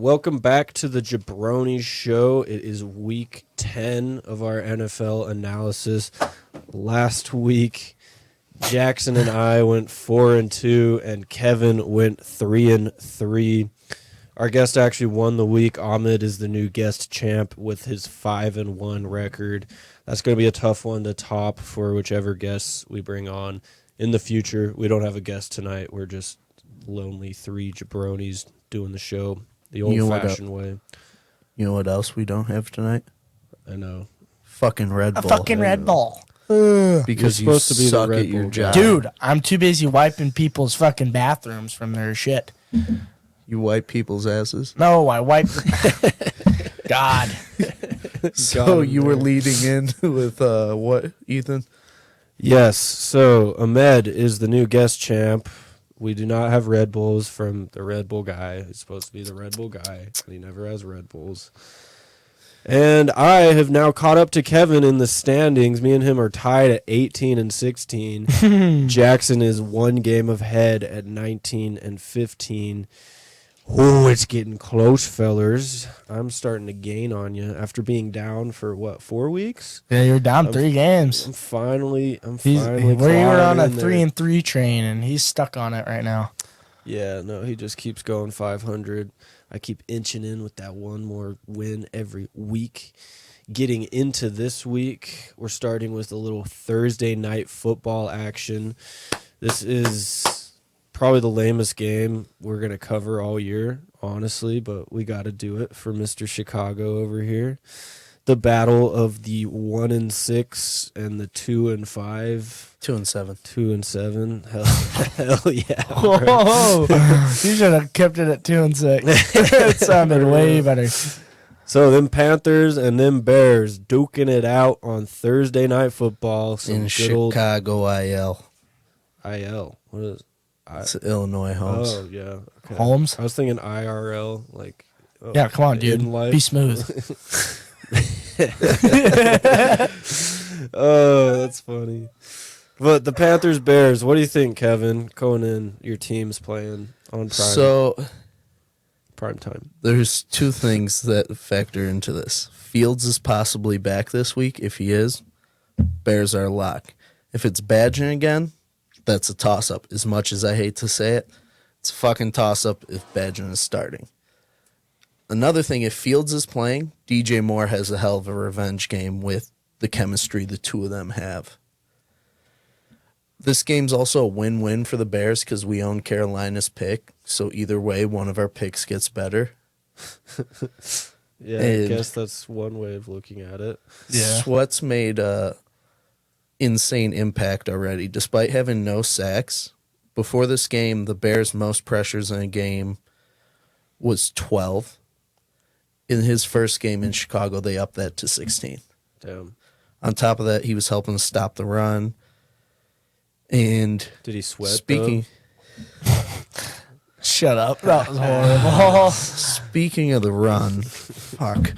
Welcome back to the Jabronis show. It is week 10 of our NFL analysis. Last week, Jaxon and I went 4-2, and Kevin went 3-3. Our guest actually won the week. Ahmed is the new guest champ with his 5-1 record. That's going to be a tough one to top for whichever guests we bring on in the future. We don't have a guest tonight. We're just lonely three Jabronis doing the show the old-fashioned way. You know what else we don't have tonight? I know. Fucking Red Bull. A fucking Red Bull. Because You're you supposed to be the suck Red at your Bull job. guy. Dude, I'm too busy wiping people's fucking bathrooms from their shit. You wipe people's asses. No, I wipe. God. So you were leading in with what, Ethan? Yes, so Ahmed is the new guest champ. We do not have Red Bulls from the Red Bull guy. He's supposed to be the Red Bull guy, and he never has Red Bulls. And I have now caught up to Kevin in the standings. Me and him are tied at 18-16. Jaxon is one game ahead at 19-15. Oh, it's getting close, fellers. I'm starting to gain on you after being down for, 4 weeks? Yeah, you're down 3 games. I'm finally We were clawing on a in there. 3-3 train, and he's stuck on it right now. Yeah, no, he just keeps going 500. I keep inching in with that one more win every week. Getting into this week, we're starting with a little Thursday night football action. This is probably the lamest game we're going to cover all year, honestly, but we got to do it for Mr. Chicago over here. The battle of the 1-6 and the 2-5. 2-7. 2-7. Hell yeah. Whoa. You should have kept it at 2-6. It sounded way better. So them Panthers and them Bears duking it out on Thursday Night Football. Some In good old Chicago, IL. IL. What is It's Illinois Homes. Oh, yeah. Okay. Holmes? I was thinking IRL. Like, oh, Yeah, come on, dude. in life. Be smooth. Oh, that's funny. But the Panthers Bears, what do you think, Kevin? Going in, your team's playing on prime time. There's 2 things that factor into this. Fields is possibly back this week. If he is, Bears are a lock. If it's Badgett again, that's a toss-up. As much as I hate to say it, it's a fucking toss-up if Badgett is starting. Another thing, if Fields is playing, DJ Moore has a hell of a revenge game with the chemistry the two of them have. This game's also a win-win for the Bears because we own Carolina's pick, so either way, one of our picks gets better. Yeah, I guess that's one way of looking at it. Yeah. Sweat's made a insane impact already. Despite having no sacks, before this game, the Bears' most pressures in a game was 12. In his first game in Chicago, they upped that to 16. Damn. On top of that, he was helping to stop the run. And Did he sweat, speaking Shut up. That was horrible. speaking of the run, fuck.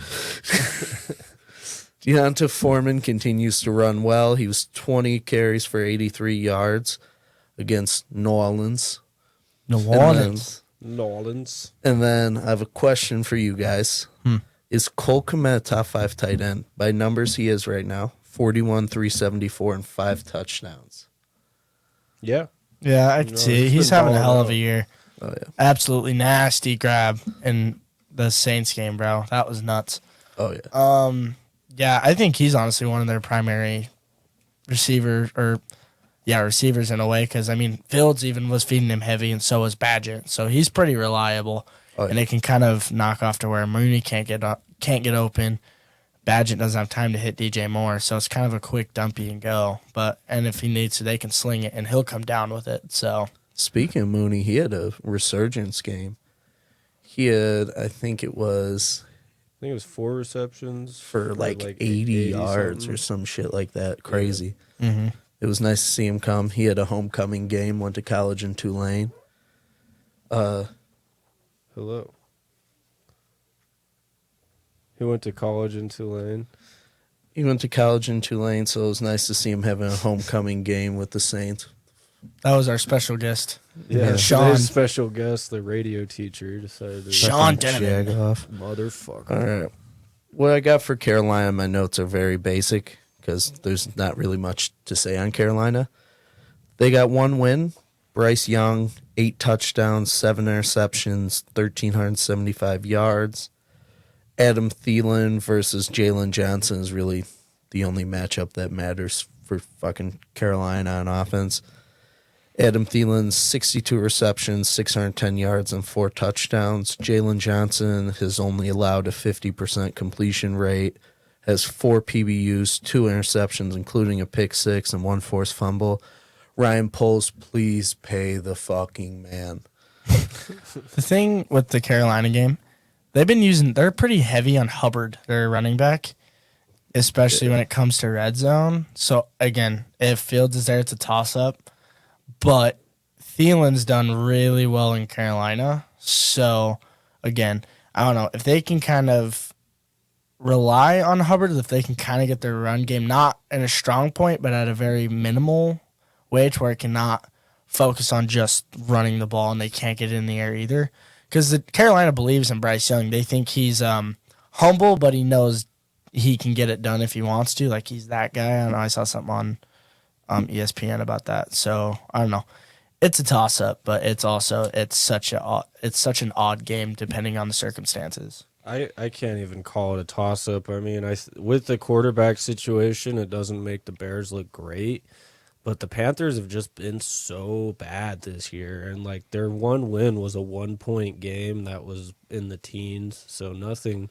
Deonta Foreman continues to run well. He was 20 carries for 83 yards against New Orleans. New Orleans. Nolans? And then I have a question for you guys. Is Cole Kmet a top 5 tight end? By numbers, he is right now. 41, 374, and 5 touchdowns. Yeah. Yeah, I can see. he's He's been having a balling hell of out. a year. Oh, yeah. Absolutely nasty grab in the Saints game, bro. That was nuts. Oh, yeah. Yeah, I think he's honestly one of their primary receivers in a way. Because I mean, Fields even was feeding him heavy, and so was Badgett. So he's pretty reliable, Oh, yeah. and it can kind of knock off to where Mooney can't get open. Badgett doesn't have time to hit DJ Moore, so it's kind of a quick dumpy and go. And if he needs to, they can sling it, and he'll come down with it. So Speaking of Mooney, he had a resurgence game. He had, I think it was 4 receptions for like 80 yards or some shit like that. Crazy. mm-hmm. It was nice to see him come. He had a homecoming game, went to college in Tulane. Hello. He went to college in Tulane. He went to college in Tulane, so it was nice to see him having a homecoming game with the Saints. That was our special guest. Yeah, Sean. today's special guest, the radio teacher, decided to Sean Fucking Denneman. jag off. motherfucker. All right. What I got for Carolina, my notes are very basic because there's not really much to say on Carolina. They got one win. Bryce Young, 8 touchdowns, 7 interceptions, 1,375 yards. Adam Thielen versus Jalen Johnson is really the only matchup that matters for fucking Carolina on offense. Adam Thielen's 62 receptions, 610 yards, and 4 touchdowns. Jalen Johnson has only allowed a 50% completion rate, has 4 PBUs, 2 interceptions, including a pick 6 and 1 forced fumble. Ryan Poles, please pay the fucking man. The thing with the Carolina game, they're pretty heavy on Hubbard, their running back, especially when it comes to red zone. So, again, if Fields is there, it's a toss-up. But Thielen's done really well in Carolina. So, again, I don't know. If they can kind of rely on Hubbard, if they can kind of get their run game, not in a strong point, but at a very minimal way to where it cannot focus on just running the ball and they can't get it in the air either. Because Carolina believes in Bryce Young. They think he's humble, but he knows he can get it done if he wants to. Like, he's that guy. I don't know. I saw something on ESPN about that. So, I don't know. It's a toss-up, but it's such an odd game depending on the circumstances. I can't even call it a toss-up. I mean, with the quarterback situation, it doesn't make the Bears look great. But the Panthers have just been so bad this year. And, like, their one win was a 1-point game that was in the teens. So nothing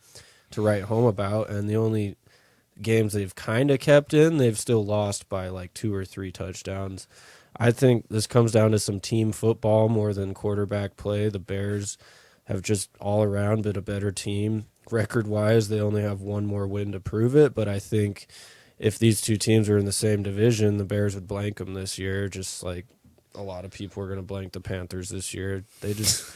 to write home about. And the only games they've kind of kept in, they've still lost by, like, 2 or 3 touchdowns. I think this comes down to some team football more than quarterback play. The Bears have just all around been a better team. Record-wise, they only have one more win to prove it. But I think if these two teams were in the same division, the Bears would blank them this year, just like a lot of people are going to blank the Panthers this year. They just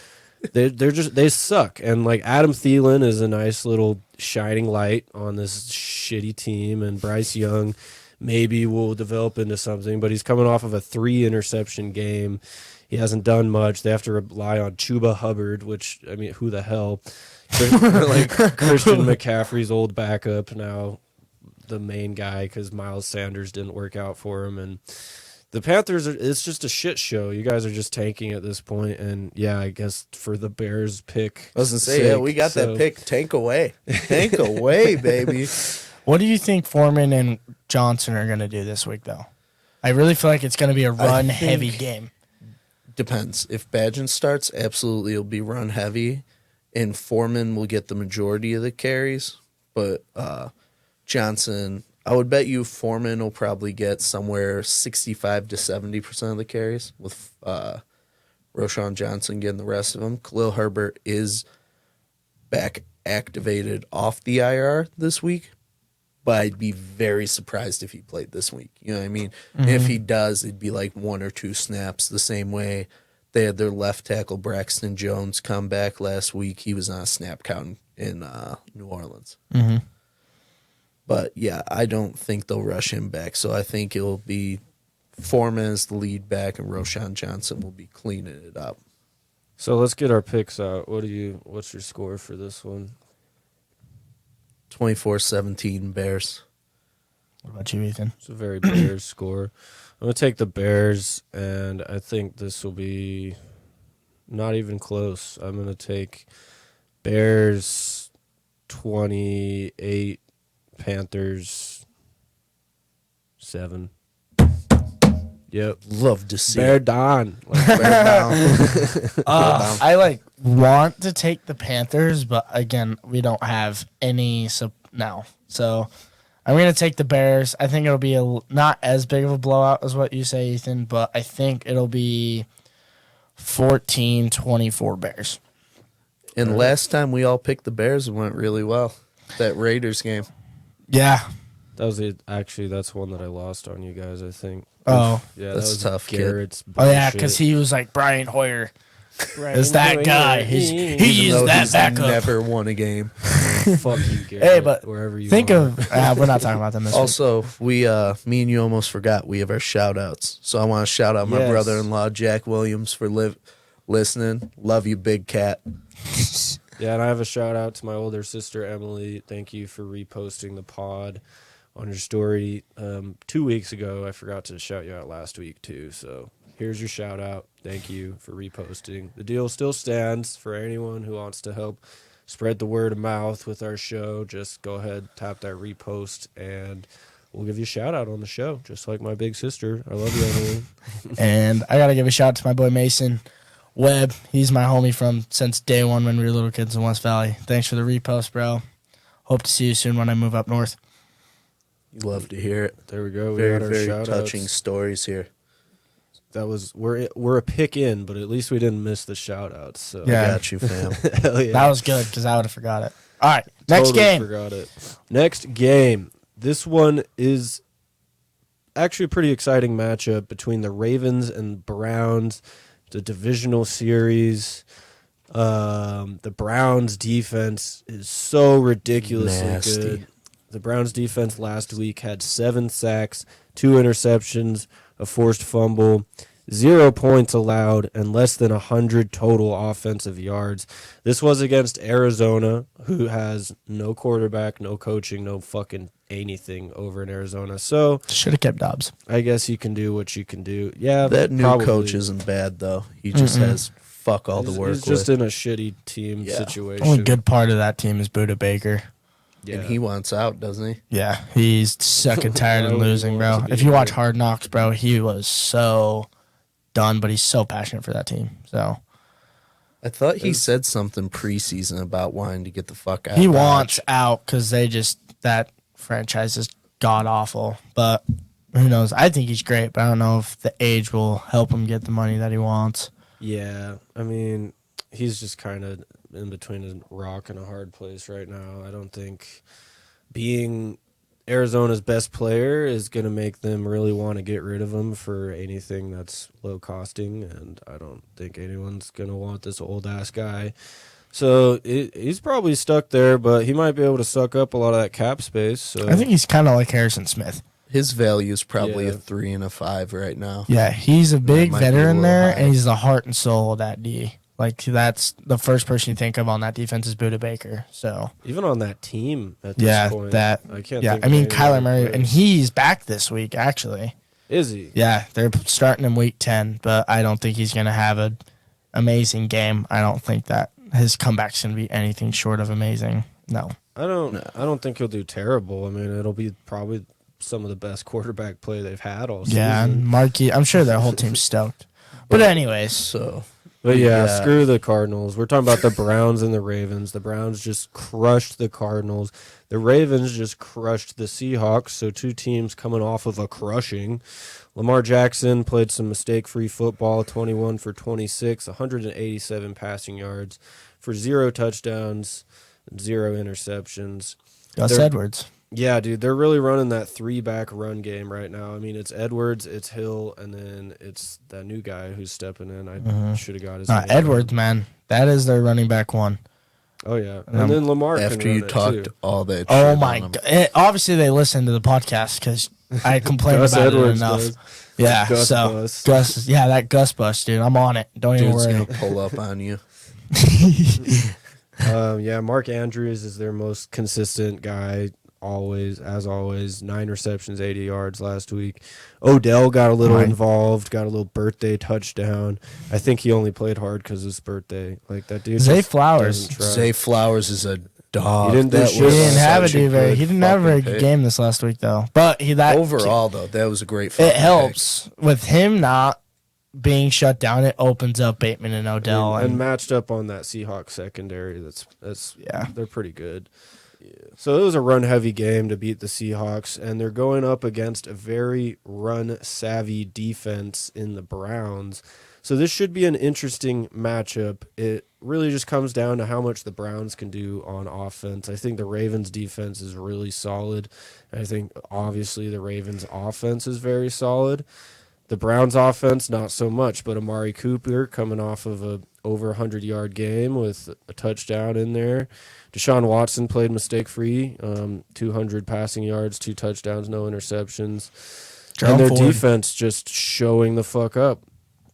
they suck. And like Adam Thielen is a nice little shining light on this shitty team, and Bryce Young maybe will develop into something, but he's coming off of a 3-interception game. He hasn't done much. They have to rely on Chuba Hubbard, which, I mean, who the hell? Like Christian McCaffrey's old backup now, the main guy, because Miles Sanders didn't work out for him. And the Panthers, it's just a shit show. You guys are just tanking at this point. And yeah, I guess for the Bears pick, I was going to say, yeah, we got that pick. Tank away. Tank away, baby. What do you think Foreman and Johnson are going to do this week, though? I really feel like it's going to be a run-heavy game. Depends. If Badgen starts, absolutely it'll be run-heavy, and Foreman will get the majority of the carries. But Johnson, I would bet you Foreman will probably get somewhere 65 to 70% of the carries, with Roschon Johnson getting the rest of them. Khalil Herbert is back activated off the IR this week, but I'd be very surprised if he played this week. You know what I mean? Mm-hmm. If he does, it'd be like 1 or 2 snaps, the same way they had their left tackle Braxton Jones come back last week. He was on a snap count in New Orleans. Mm-hmm. But, yeah, I don't think they'll rush him back. So I think it'll be Foreman as the lead back, and Roschon Johnson will be cleaning it up. So let's get our picks out. What's your score for this one? 24-17 Bears. What about you, Ethan? It's a very Bears score. I'm going to take the Bears, and I think this will be not even close. I'm going to take Bears 28, Panthers 7. Yep. Love to see Bear it. down. Bear down. I want to take the Panthers, but again, we don't have any now. So I'm going to take the Bears. I think it'll be not as big of a blowout as what you say, Ethan, but I think it'll be 14-24 Bears. And last time we all picked the Bears, it went really well. That Raiders game. Yeah. That was it. Actually, that's one that I lost on you guys, I think. Oh. Yeah, That's that was tough, kid. Garrett's Oh, yeah, bullshit. because he was like Brian Hoyer. It's that guy. He Even is though that he's backup. never won a game. Fuck you, Garrett. Hey, but wherever you think are. of we're not talking about them this week. Also, me and you almost forgot we have our shout outs. So I want to shout out my Yes. brother-in-law, Jack Williams, for listening. Love you, big cat. Yeah, and I have a shout out to my older sister Emily. Thank you for reposting the pod on your story 2 weeks ago. I forgot to shout you out last week too. So here's your shout out. Thank you for reposting. The deal still stands for anyone who wants to help spread the word of mouth with our show. Just go ahead, tap that repost, and we'll give you a shout out on the show, just like my big sister. I love you, Emily. And I gotta give a shout out to my boy Mason Webb. He's my homie from since day one when we were little kids in West Valley. Thanks for the repost, bro. Hope to see you soon when I move up north. You love to hear it. There we go. We Very, got our very shout touching stories here. That was we're a pick in, but at least we didn't miss the shout outs. So Yeah. I got you, fam. Hell yeah. That was good because I would have forgot it. All right, next Totally game. Forgot it. Next game. This one is actually a pretty exciting matchup between the Ravens and Browns. The divisional series. The Browns defense is so ridiculously Nasty. good. The Browns defense last week had 7 sacks, 2 interceptions, a forced fumble, 0 points allowed, and less than 100 total offensive yards. This was against Arizona, who has no quarterback, no coaching, no fucking anything over in Arizona. So Should have kept Dobbs. I guess you can do what you can do. Yeah, That new probably. coach isn't bad, though. He just has fuck all the work He's just with. in a shitty team Yeah. situation. Only good part of that team is Buda Baker. Yeah. And he wants out, doesn't he? Yeah, he's sick and tired Why of would he losing, want bro. to be If you watch here? Hard Knocks, bro, he was so done, but he's so passionate for that team. So I thought he said something preseason about wanting to get the fuck out. he of Dodge. wants out because that franchise is god awful. But who knows? I think he's great, but I don't know if the age will help him get the money that he wants. Yeah, I mean, he's just kind of in between a rock and a hard place right now. I don't think being Arizona's best player is going to make them really want to get rid of him for anything that's low costing, and I don't think anyone's going to want this old-ass guy. So he's probably stuck there, but he might be able to suck up a lot of that cap space. So I think he's kind of like Harrison Smith. His value is probably Yeah. a 3 and a 5 right now. Yeah, he's a big might be a veteran little there, high. and he's the heart and soul of that D. Like, that's the first person you think of on that defense is Buda Baker. So, even on that team at this yeah, point, that. I can't. Yeah, think I of mean, any Kyler other Murray, and players. he's back this week, actually. Is he? Yeah, they're starting him week 10, but I don't think he's going to have an amazing game. I don't think that his comeback's going to be anything short of amazing. No. I don't think he'll do terrible. I mean, it'll be probably some of the best quarterback play they've had all season. Yeah, and Markey, I'm sure their whole team's stoked. But anyways, So, But yeah, Yeah. screw the Cardinals. We're talking about the Browns and the Ravens. The Browns just crushed the Cardinals. The Ravens just crushed the Seahawks. So 2 teams coming off of a crushing. Lamar Jackson played some mistake-free football, 21 for 26, 187 passing yards for 0 touchdowns, 0 interceptions. Gus They're- Edwards. Yeah, dude, they're really running that 3-back run game right now. I mean, it's Edwards, it's Hill, and then it's that new guy who's stepping in. I should have got his name. Edwards, man. That is their running back one. Oh, yeah. And then Lamar can after run you it, talked too. all that Oh, shit my on him. God. Obviously, they listened to the podcast because I complained Gus about Edwards it enough. does. Yeah, Gus so bus. Gus, yeah, that Gus bus, dude. I'm on it. Don't even Dude's worry. going to pull up on you. Yeah, Mark Andrews is their most consistent guy, as always. 9 receptions, 80 yards last week. Odell got a little involved, got a little birthday touchdown. I think he only played hard because of his birthday. Like, that dude Zay just Flowers. doesn't try. Zay Flowers is a dog. He didn't do That shit. He was didn't have such a he didn't have a very fucking good pick. game this last week though. But Overall, though, that was a great fucking it helps with him not being shut down. It opens up Bateman and Odell and and matched up on that Seahawks secondary. That's Yeah. they're pretty good. So it was a run-heavy game to beat the Seahawks, and they're going up against a very run-savvy defense in the Browns. So this should be an interesting matchup. It really just comes down to how much the Browns can do on offense. I think the Ravens' defense is really solid. I think, obviously, the Ravens' offense is very solid. The Browns offense, not so much, but Amari Cooper coming off of a over 100-yard game with a touchdown in there. Deshaun Watson played mistake-free, 200 passing yards, 2 touchdowns, no interceptions. Jerome and their Ford. defense just showing the fuck up.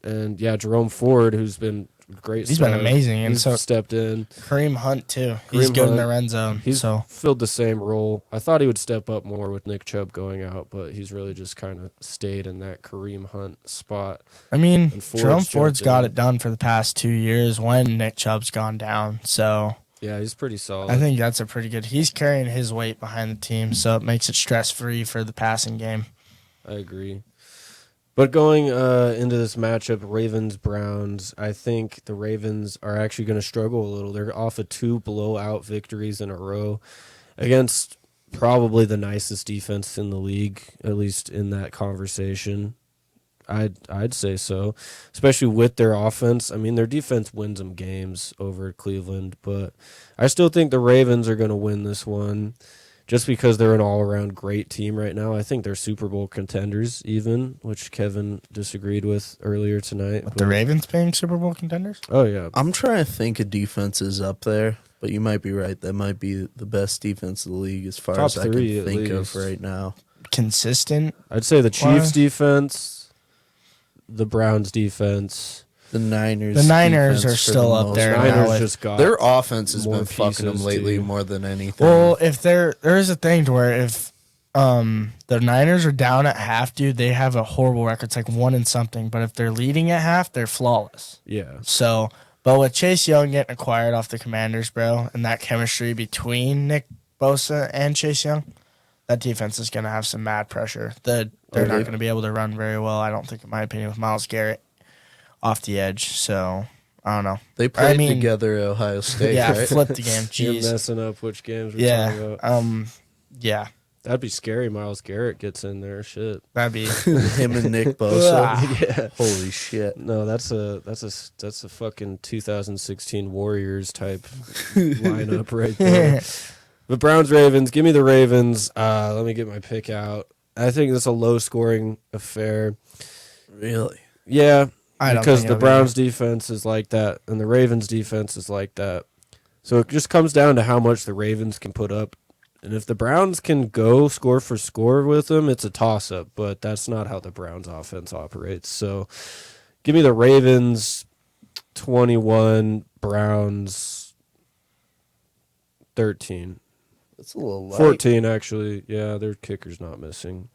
And, yeah, Jerome Ford, who's been great. He's been amazing, and He's so stepped in. Kareem Hunt too. He's Kareem good in Hunt, the red zone. He's So filled the same role. I thought he would step up more with Nick Chubb going out, but he's really just kind of stayed in that Kareem Hunt spot. I mean, And Ford's Jerome Ford's jumped got in. it done for the past 2 years when Nick Chubb's gone down. So Yeah, he's pretty solid. I think that's a pretty good. He's carrying his weight behind the team, so it makes it stress free for the passing game. I agree. But going into this matchup, Ravens-Browns, I think the Ravens are actually going to struggle a little. They're off of 2 blowout victories in a row against probably the nicest defense in the league, at least in that conversation. I'd say so, especially with their offense. I mean, their defense wins them games over Cleveland, but I still think the Ravens are going to win this one. Just because they're an all-around great team right now. I think they're Super Bowl contenders even, which Kevin disagreed with earlier tonight. With the Ravens being Super Bowl contenders? Oh, yeah. I'm trying to think of defenses up there, but you might be right. That might be the best defense of the league as far Top as I can 3 at think least. of right now. Consistent. I'd say the Chiefs' Why? defense, the Browns' defense. The Niners. The Niners defense are for still the up most there part. now. Niners just got Their offense has more been fucking them pieces, lately too. more than anything. Well, if there is a thing to where if the Niners are down at half, dude, they have a horrible record. It's like 1 and something. But if they're leading at half, they're flawless. Yeah. So, but with Chase Young getting acquired off the Commanders, bro, and that chemistry between Nick Bosa and Chase Young, that defense is going to have some mad pressure. They're not going to be able to run very well, I don't think, in my opinion, with Myles Garrett off the edge. So, I don't know. they played I mean- together at Ohio State, Yeah, right? flip the game. You're Jeez. messing up which games we're talking Yeah. about. Yeah. That'd be scary. Myles Garrett gets in there. Shit. That'd be. Him and Nick Bosa. Yeah. Holy shit. No, that's a fucking 2016 Warriors type lineup right there. But Browns Ravens, give me the Ravens. Let me get my pick out. I think it's a low scoring affair. Really? I Yeah, don't because think the it'll be- Browns defense is like that, and the Ravens defense is like that. So it just comes down to how much the Ravens can put up. And if the Browns can go score for score with them, it's a toss-up. But that's not how the Browns offense operates. So give me the Ravens 21, Browns 13. That's a little light. 14, actually. Yeah, their kicker's not missing.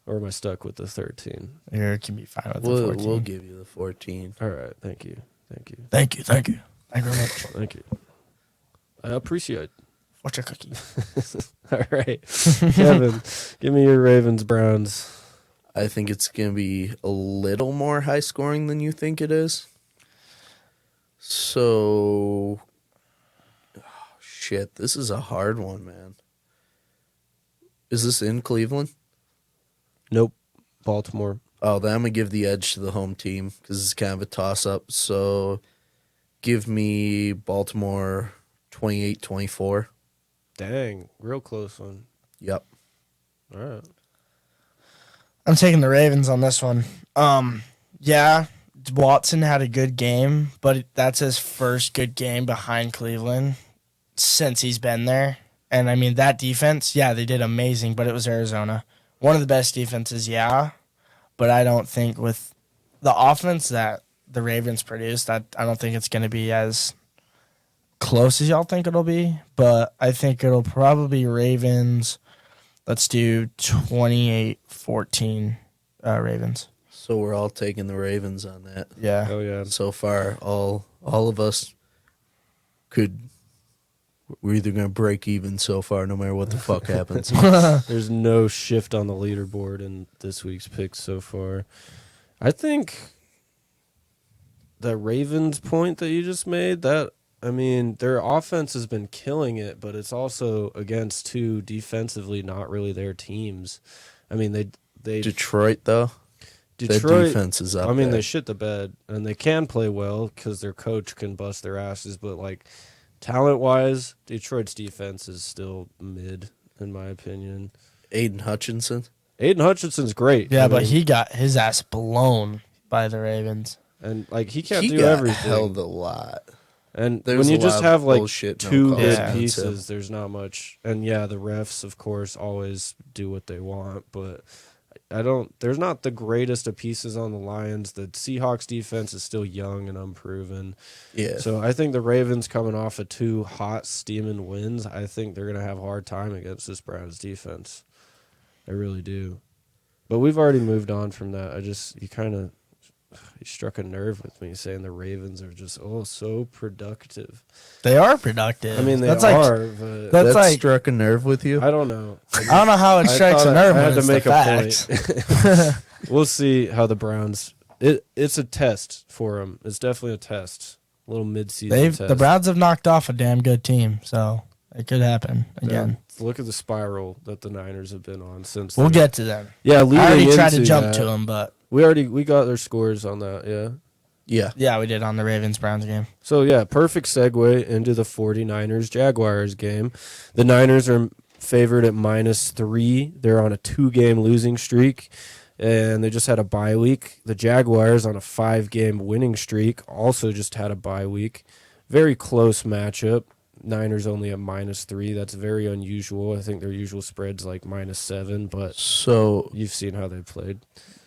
Or am I stuck with the 13? You can be fine with the We'll, 14. we'll give you the 14. All right, thank you. Thank you. Thank you. Thank you. Thank you very much. Thank you. I appreciate. What's your cookie? All right. Kevin, give me your Ravens Browns. I think it's going to be a little more high scoring than you think it is. So, shit, this is a hard one, man. Is this in Cleveland? Nope. Baltimore. Oh, then I'm going to give the edge to the home team because it's kind of a toss-up. So, give me Baltimore 28-24. Dang, real close one. Yep. All right. I'm taking the Ravens on this one. Yeah, Watson had a good game, but that's his first good game behind Cleveland since he's been there. And, I mean, that defense, yeah, they did amazing, but it was Arizona. One of the best defenses, yeah, but I don't think with the offense that the Ravens produced, I don't think it's going to be as close as y'all think it'll be, but I think it'll probably be Ravens. Let's do 28-14 Ravens. So we're all taking the Ravens on that. Yeah. Oh, yeah. So far, all of us we're either going to break even so far no matter what the fuck happens. There's no shift on the leaderboard in this week's picks so far. I think the Ravens point that you just made, their offense has been killing it, but it's also against two defensively not really their teams. I mean, they Detroit, though, their defense is up there. they shit the bed, and they can play well because their coach can bust their asses, but, like, talent-wise, Detroit's defense is still mid, in my opinion. Aiden Hutchinson. Aiden Hutchinson's great. Yeah, I but mean, he got his ass blown by the Ravens. and like he can't He do got everything. held a lot. And There's when you a just lot of have like bullshit no two calls good against pieces, there's not much. And yeah, the refs, of course, always do what they want, but there's not the greatest of pieces on the Lions. The Seahawks defense is still young and unproven. Yeah. So I think the Ravens coming off of 2 hot steaming wins, I think they're going to have a hard time against this Browns defense. I really do. But we've already moved on from that. You struck a nerve with me saying the Ravens are just so productive. They are productive. I mean, they that's are, Like, but that's that like struck a nerve with you? I don't know. I don't know how it strikes a nerve. I when had to it's make the a facts. point. We'll see how the Browns. It's a test for them. It's definitely a test. A little mid-season test. The Browns have knocked off a damn good team, so it could happen again. Yeah, look at the spiral that the Niners have been on since. We'll get to them. Yeah, I already tried to into jump that, to them, but we got their scores on that. Yeah. yeah, we did on the Ravens-Browns game. So yeah, perfect segue into the 49ers Jaguars game. The Niners are favored at -3. They're on a 2-game losing streak, and they just had a bye week. The Jaguars on a 5-game winning streak also just had a bye week. Very close matchup. Niners only at -3. That's very unusual. I think their usual spread's like -7, but So you've seen how they played.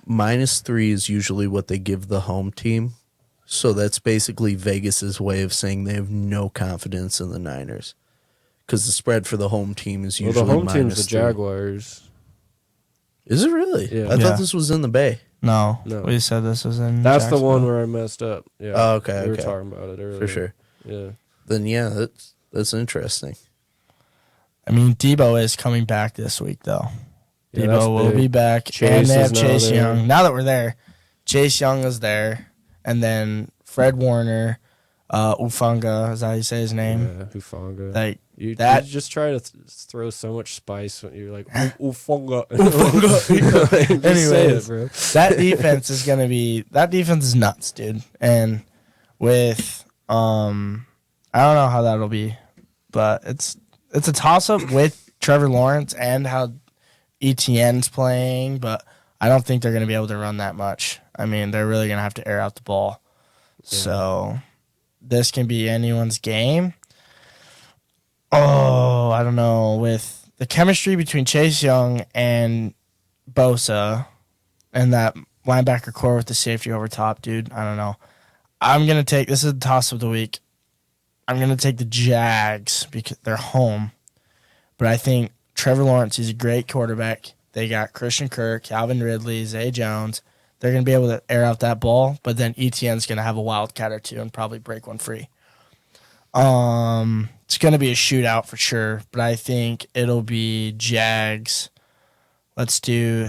-3 is usually what they give the home team. So that's basically Vegas's way of saying they have no confidence in the Niners. Because the spread for the home team is Well, usually the home team's the -3. Jaguars. Is it really? Yeah. I Yeah. thought this was in the Bay. No, No. we said this was in. That's the one Jacksonville. where I messed up. Yeah. Oh, okay, We were okay. talking about it earlier. For sure. Yeah. Then yeah, that's interesting. I mean, Debo is coming back this week, though. Yeah, that's Debo will big. be back, Chase and they is have now Chase there. Young. Now that we're there, Chase Young is there, and then Fred Warner, Ufunga, is that how you say his name? Yeah, Hufanga. Like You that. just try to throw so much spice when you're like, Ufunga. Ufunga. Just say it, Anyways. bro. That defense is gonna be. That defense is nuts, dude. And with I don't know how that'll be, but it's a toss up with Trevor Lawrence and how ETN's playing, but I don't think they're gonna be able to run that much. I mean, they're really gonna have to air out the ball. Yeah. So this can be anyone's game. Oh, I don't know. With the chemistry between Chase Young and Bosa and that linebacker core with the safety over top, dude, I don't know. I'm going to take, this is the toss of the week. I'm going to take the Jags because they're home. But I think Trevor Lawrence is a great quarterback. They got Christian Kirk, Calvin Ridley, Zay Jones. They're going to be able to air out that ball, but then ETN's going to have a wildcat or two and probably break one free. It's going to be a shootout for sure, but I think it'll be Jags. Let's do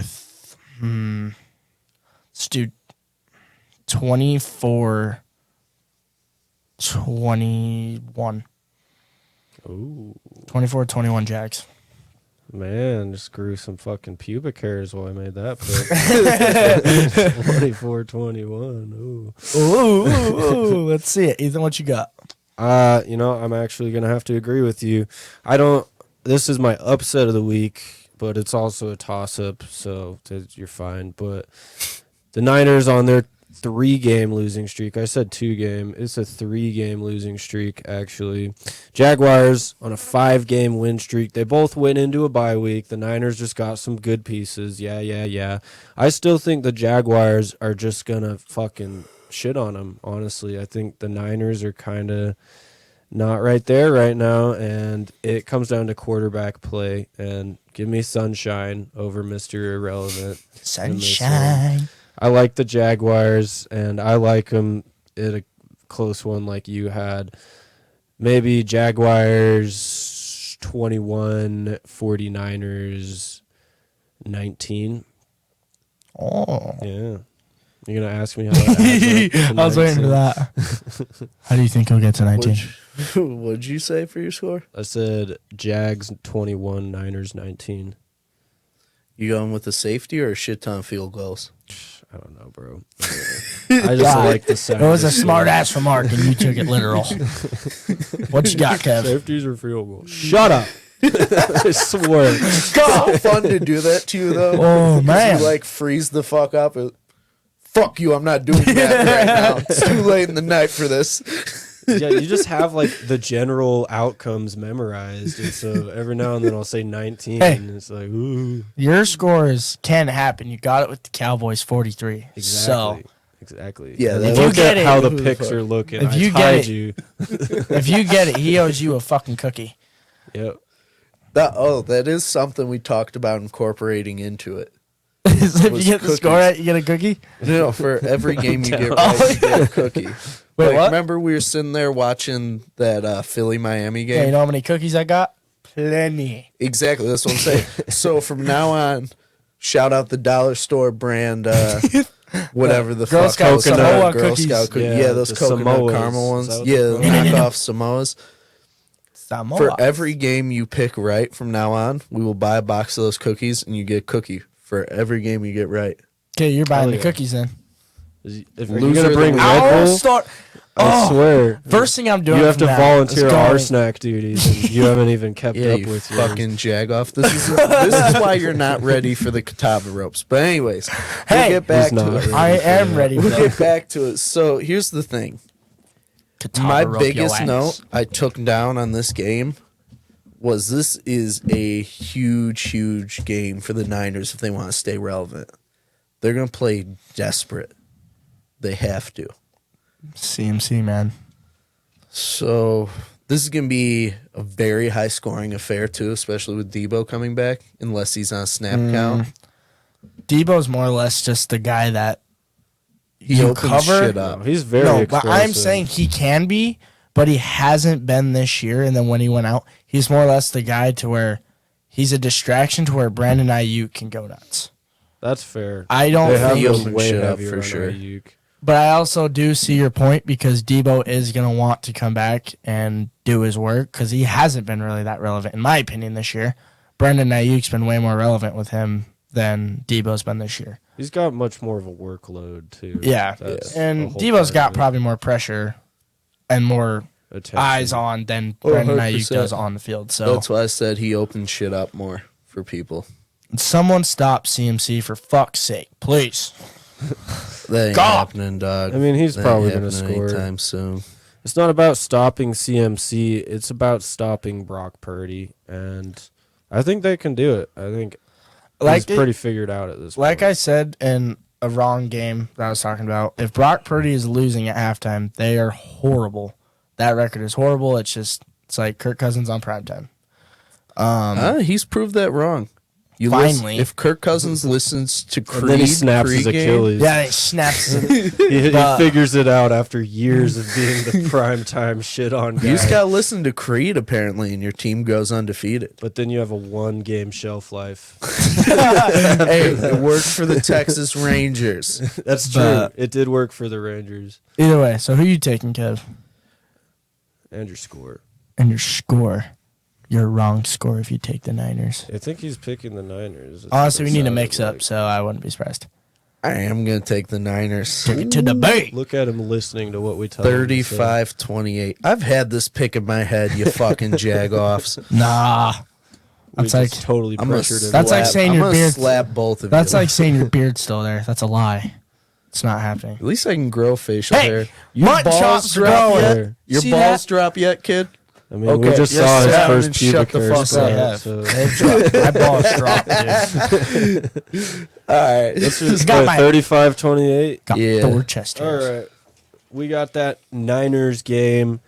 24-21. Ooh, 24-21 Jags. man, just grew some fucking pubic hairs while I made that pick. 24-21. Ooh. Ooh, let's see it. Ethan, what you got? I'm actually gonna have to agree with you. This is my upset of the week, but it's also a toss-up, so you're fine. But the Niners on their 3-game losing streak. I said 2-game. It's a 3-game losing streak, actually. Jaguars on a 5-game win streak. They both went into a bye week. The Niners just got some good pieces. Yeah. I still think the Jaguars are just gonna fucking shit on them, honestly. I think the Niners are kind of not right there right now, and it comes down to quarterback play. And give me Sunshine over Mr. Irrelevant. Sunshine. I like the Jaguars, and I like them in a close one like you had. Maybe Jaguars 21, 49ers 19. Oh. Yeah. You're going to ask me how that adds up to I was waiting for 19? that. How do you think he'll get to 19? What'd you say for your score? I said Jags 21, Niners 19. You going with a safety or a shit ton of field goals? I don't know, bro. I just like the sound. It was a of smart ass remark, and you took it literal. What you got, Kev? Safeties or field goals? Shut up. I swear. So fun to do that to you, though. Oh, man. You, like, freeze the fuck up. Fuck you, I'm not doing that right now. It's too late in the night for this. Yeah, you just have like the general outcomes memorized, and so every now and then I'll say 19, and it's like, ooh. Your scores can happen. You got it with the Cowboys 43. Exactly. So Exactly. Yeah, And if look you get at it- how the picks are looking. If I you get tied it- you. if you get it, he owes you a fucking cookie. Yep. That is something we talked about incorporating into it. If you Was get the score cookies. right, you get a cookie? No, for every game you get down. right, you get a cookie. Wait, Like, what? remember we were sitting there watching that Philly-Miami game? Yeah, you know how many cookies I got? Plenty. Exactly, that's what I'm saying. So from now on, shout out the dollar store brand, whatever the Girl fuck. Scout those Samoa Girl cookies. Scout cookies. Yeah, Yeah, those the coconut Samoas. caramel Is that ones. what Yeah, they're the called? knockoff Samoas. Samoa. For every game you pick right from now on, we will buy a box of those cookies, and you get a cookie for every game you get right. Okay, you're buying Hell the yeah. cookies then. If Loser you're gonna of bring the Red I'll Bull, start. I Oh, swear, first thing I'm doing. you have from to now volunteer is our going- snack duties, and you haven't even kept Yeah, up you with yours. fucking jag-off. This is why you're not ready for the Catawba ropes. But anyways, we'll Hey, get back He's not to it. ready. I am ready for We'll that. get back to it. So here's the thing. Catawba My rope your biggest ass. note I took down on this game was this is a huge game for the Niners if they want to stay relevant. They're going to play desperate. They have to. CMC, man. So this is going to be a very high scoring affair too, especially with Debo coming back, unless he's on a snap count. Debo's more or less just the guy that He you opens cover. shit No, up. he's very No, explosive. but I'm saying he can be, but he hasn't been this year. And then when he went out, he's more or less the guy to where he's a distraction to where Brandon Ayuk can go nuts. That's fair. I don't They have think, He been opened way shit up heavier for on sure. Ayuk. but I also do see your point because Debo is going to want to come back and do his work because he hasn't been really that relevant, in my opinion, this year. Brandon Ayuk's been way more relevant with him than Debo's been this year. He's got much more of a workload too. Yeah. That's the And whole Debo's part got of it. probably more pressure and more Attention. eyes on than Oh, Brandon Ayuk 100%. does on the field. So That's why I said he opened shit up more for people. someone stop CMC for fuck's sake, please. That ain't God. happening, dog. I mean, he's That probably ain't gonna happening score. anytime soon. It's not about stopping CMC. It's about stopping Brock Purdy, and I think they can do it. I think he's pretty figured out at this point. Like I said in a wrong game that I was talking about, if Brock Purdy is losing at halftime, they are horrible. That record is horrible. It's like Kirk Cousins on primetime. He's proved that wrong. Finally. If Kirk Cousins listens to Creed, and then he snaps his pregame, Achilles. Yeah, he snaps. He But- figures it out after years of being the primetime shit on guy. You just gotta listen to Creed apparently, and your team goes undefeated. But then you have a 1-game shelf life. Hey, it worked for the Texas Rangers. That's true. But- It did work for the Rangers. Either way, so who you taking, Kev? And your score. And your score. Your wrong score if you take the Niners. I think he's picking the Niners. That's Honestly, what we it need a sounded mix up, like. so I wouldn't be surprised. I am gonna take the Niners. Took it to the bank. Look at him listening to what we tell him to say. 35-28. I've had this pick in my head, you fucking jag-offs. Nah. We That's like just totally I'm gonna pressured him. That's like slap- saying I'm your gonna beard- slap both of that's you. like saying your beard's still there. That's a lie. It's not happening. At least I can grow facial Hey, hair. mutton chops are growing. there. Your See balls that? drop yet, kid? I mean, we Okay, just you're saw his down first and pubic shut the hair fuck sprout, up. so They've dropped. My balls dropped, dude. All right. let's just Got play my- 35-28. Got Yeah. Dorchester. All right. We got that Niners game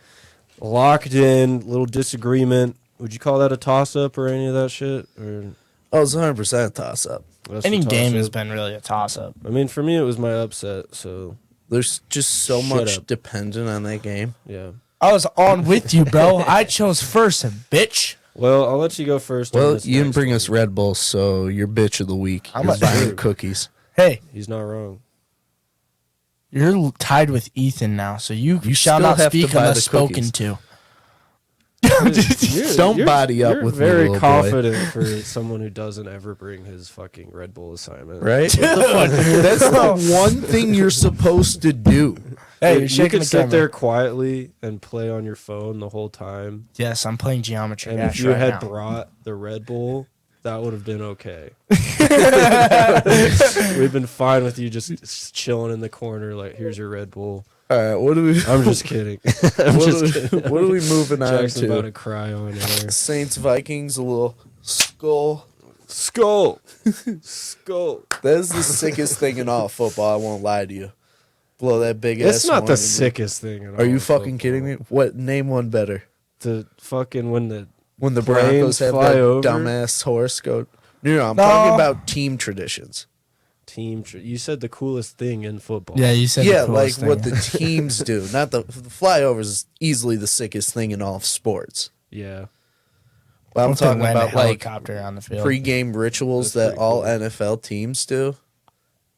locked in. Little disagreement. Would you call that a toss-up or any of that shit? Or Oh, it's 100% a toss-up. that's Any a game has toss-up? been really a toss-up. I mean, for me, it was my upset. So There's just so Shut much up. dependent on that game. yeah. I was on with you, bro. I chose first, bitch. Well, I'll let you go first. on Well, this you didn't next bring one. us Red Bull, so you're bitch of the week. I'm You're a- buying cookies. Hey, He's not wrong. you're tied with Ethan now, so you You shall still not have to speak buy unless the spoken cookies. to. Don't body up you're with me, very little boy. confident for someone who doesn't ever bring his fucking Red Bull assignment. Right? That's the one thing you're supposed to do. Hey, you're You shaking could the sit camera. there quietly and play on your phone the whole time. Yes, I'm playing Geometry And Dash if you right had now. brought the Red Bull, that would have been okay. We've been fine with you just chilling in the corner, like, here's your Red Bull. All right, what do we? I'm just kidding. What are we moving on Jackson's about to? to cry on air. Saints Vikings, a little skull. Skull. Skull. That is the sickest thing in all of football. I won't lie to you. Blow that big It's ass. not the horn. sickest thing at all. Are you in fucking football. kidding me? What? Name one better. The fucking when the When the planes Broncos have fly that over? dumbass horse go. No, I'm talking about team traditions. team, you said the coolest thing in football. Yeah, you said Yeah, the like coolest what thing. the teams do. Not the flyovers is easily the sickest thing in all of sports. Yeah. But I'm Don't they talking land a about like helicopter on the field. pre-game rituals That's that pretty all cool. NFL teams do.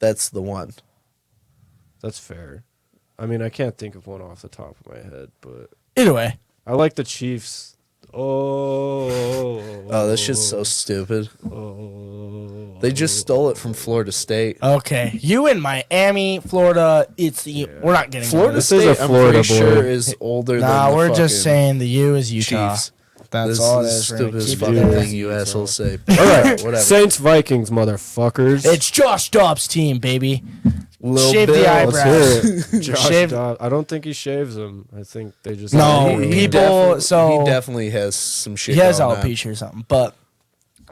That's the one. That's fair. I mean, I can't think of one off the top of my head, but Either way, I like the Chiefs. Oh, This shit's so stupid. Oh, They just stole it from Florida State. okay. You in Miami, Florida. We're not getting Florida This is State, a I'm Florida pretty sure, boy. is older than Nah, the we're fucking just saying the U is Utah. Chiefs. That's This all it is is. the We're gonna stupidest keep it fucking there. thing you assholes say. All right, Whatever. Saints Vikings, motherfuckers. It's Josh Dobbs' team, baby. Lil Shave the Bill. eyebrows. Let's hear it. Josh Shave- Dobbs. I don't think he shaves them. I think they just No, He people- definitely- so- he definitely has some shit. He has going on. alopecia or something. But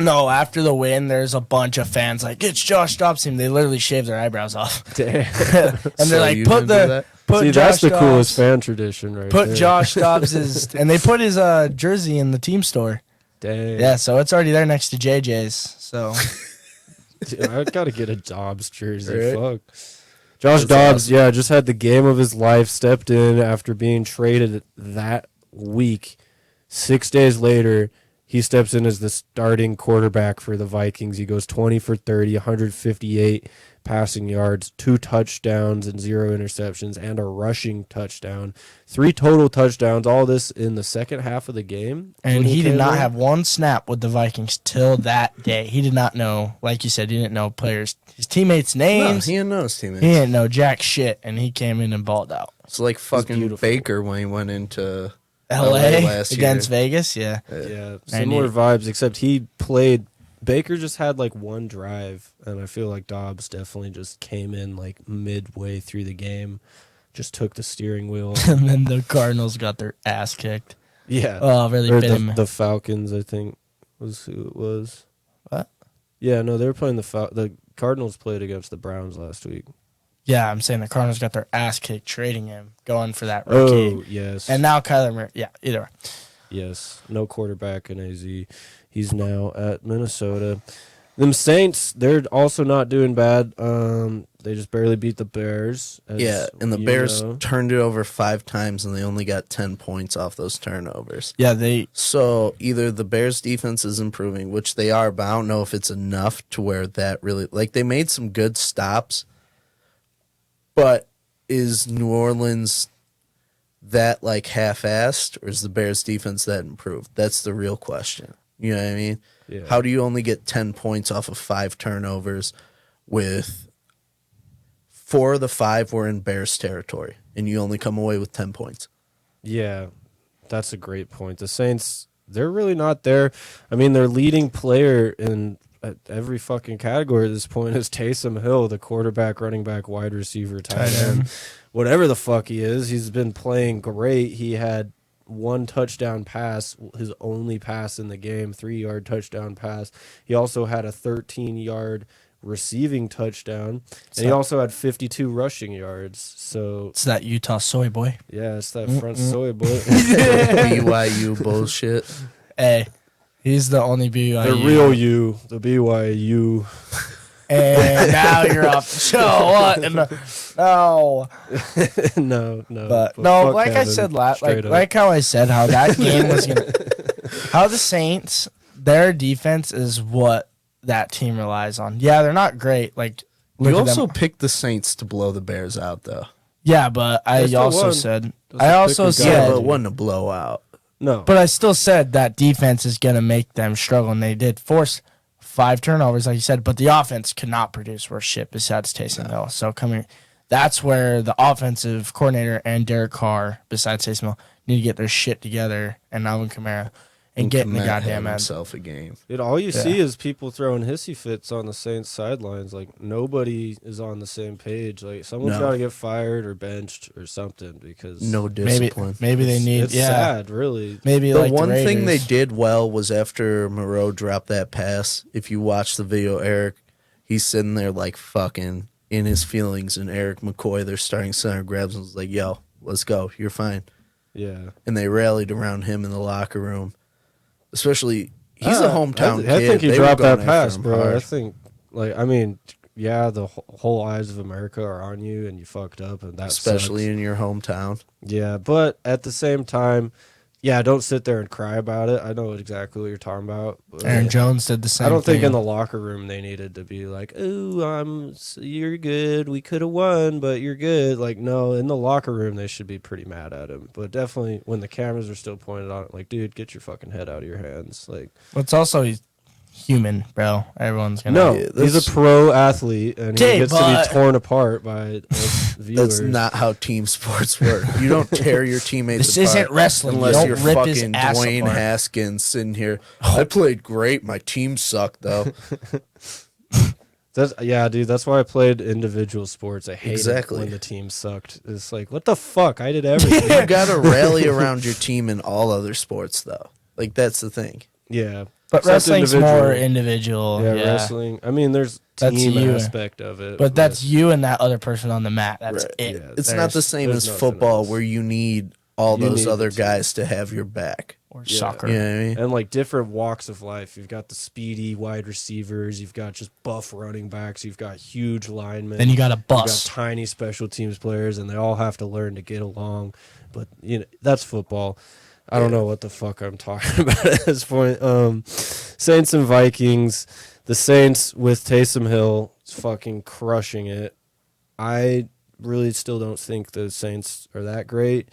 no, after the win, there's a bunch of fans like, it's Josh Dobbs' team. They literally shave their eyebrows off. Damn. And So they're like, you put gonna do that? See, Josh that's the Dobbs, coolest fan tradition, right Put there. Josh Dobbs' and they put his jersey in the team store. Dang. Yeah, so it's already there next to JJ's. So Dude, I gotta get a Dobbs jersey. Right? Fuck. Josh That's Dobbs, awesome. yeah, just had the game of his life. Stepped in after being traded that week. 6 days later, he steps in as the starting quarterback for the Vikings. He goes 20 for 30, 158 passing yards, 2 touchdowns and 0 interceptions, and a rushing touchdown. 3 total touchdowns, all this in the second half of the game. and when he did came not in. have one snap with the Vikings till that day. He did not know, like you said, he didn't know players, his teammates' No, names. he didn't know his teammates. He didn't know jack shit, and he came in and balled out. It's like fucking beautiful. Baker when he went into LA last against year. Vegas, yeah. Yeah, And similar he- vibes, except he played. Baker just had like one drive, and I feel like Dobbs definitely just came in like midway through the game, just took the steering wheel. And then the Cardinals got their ass kicked. Yeah, Oh, really or bit him. the Falcons, I think, was who it was. What? Yeah, no, they were playing the Cardinals played against the Browns last week. Yeah, I'm saying the Cardinals got their ass kicked trading him, going for that rookie. Oh yes, And now Kyler Murray. Yeah, either way. yes, no quarterback in AZ. He's now at Minnesota. Them Saints, they're also not doing bad. They just barely beat the Bears. as Yeah, and the you Bears know. turned it over 5 times, and they only got 10 points off those turnovers. Yeah, they So either the Bears' defense is improving, which they are, but I don't know if it's enough to where that really like they made some good stops. But is New Orleans that like half-assed, or is the Bears' defense that improved? That's the real question. You know what I mean? Yeah. How do you only get 10 points off of 5 turnovers with 4 of the 5 were in Bears territory, and you only come away with 10 points? Yeah, that's a great point. The Saints, they're really not there. I mean, their leading player in every fucking category at this point is Taysom Hill, the quarterback, running back, wide receiver, tight end, whatever the fuck he is. He's been playing great. He had 1 touchdown pass, his only pass in the game, 3-yard touchdown pass. He also had a 13-yard receiving touchdown, and he also had 52 rushing yards. So it's that Utah soy boy. yeah, it's that front soy boy. BYU bullshit. Hey, he's the only BYU. The real you, the BYU. And now you're off the show. What? No. no. But fuck no, like I Kevin, said, straight up. like how I said, how that game was gonna, how the Saints, their defense is what that team relies on. Yeah, they're not great. Like, look You at also them. picked the Saints to blow the Bears out, though. Yeah, but I They still also won. said, Those I are also picking said, Yeah, guys. but it wasn't a blowout. No. But I still said that defense is going to make them struggle, and they did force 5 turnovers, like you said, but the offense could not produce worse shit besides Taysom Hill. So that's where the offensive coordinator and Derek Carr, besides Taysom Hill, need to get their shit together, and Alvin Kamara, and get in the goddamn end. Himself a game. Dude, all you see is people throwing hissy fits on the Saints sidelines. Like, nobody is on the same page. Like, someone's got to get fired or benched or something because no discipline. Maybe they need. It's sad, really. Maybe the like one the thing they did well was after Moreau dropped that pass. If you watch the video, Eric, he's sitting there like fucking in his feelings, and Eric McCoy, their starting center, grabs him and was like, "Yo, let's go. You're fine." Yeah, and they rallied around him in the locker room. Especially, he's a hometown kid. I think he dropped that pass, bro. Hard. I think, the whole eyes of America are on you, and you fucked up, and that especially sucks. in your hometown. Yeah, but at the same time, don't sit there and cry about it. I know exactly what you're talking about. Aaron Jones did the same. I don't think thing. in the locker room they needed to be like, "Oh, you're good. We could have won, but you're good." Like, no, in the locker room they should be pretty mad at him. But definitely when the cameras are still pointed on it, like, dude, get your fucking head out of your hands. Like, well, it's also he's human, bro. Everyone's gonna. He's a pro athlete, and he gets to be torn apart by viewers. That's not how team sports work. You don't tear your teammates apart. This isn't wrestling. Unless you're rip his fucking ass Dwayne apart. Haskins sitting here. I played great. My team sucked, though. Dude, that's why I played individual sports. I hated when the team sucked. It's like, what the fuck? I did everything. You got to rally around your team in all other sports, though. Like, that's the thing. Yeah. But wrestling's more individual. Yeah, wrestling. I mean, there's team aspect of it. But that's you and that other person on the mat. That's it. Yeah, it's not the same as football where you need all those other guys to have your back. Or soccer. You know what I mean? And like different walks of life. You've got the speedy wide receivers. You've got just buff running backs. You've got huge linemen. Then you got a bus. You've got tiny special teams players, and they all have to learn to get along. But, that's football. I don't know what the fuck I'm talking about at this point. Saints and Vikings. The Saints with Taysom Hill is fucking crushing it. I really still don't think the Saints are that great.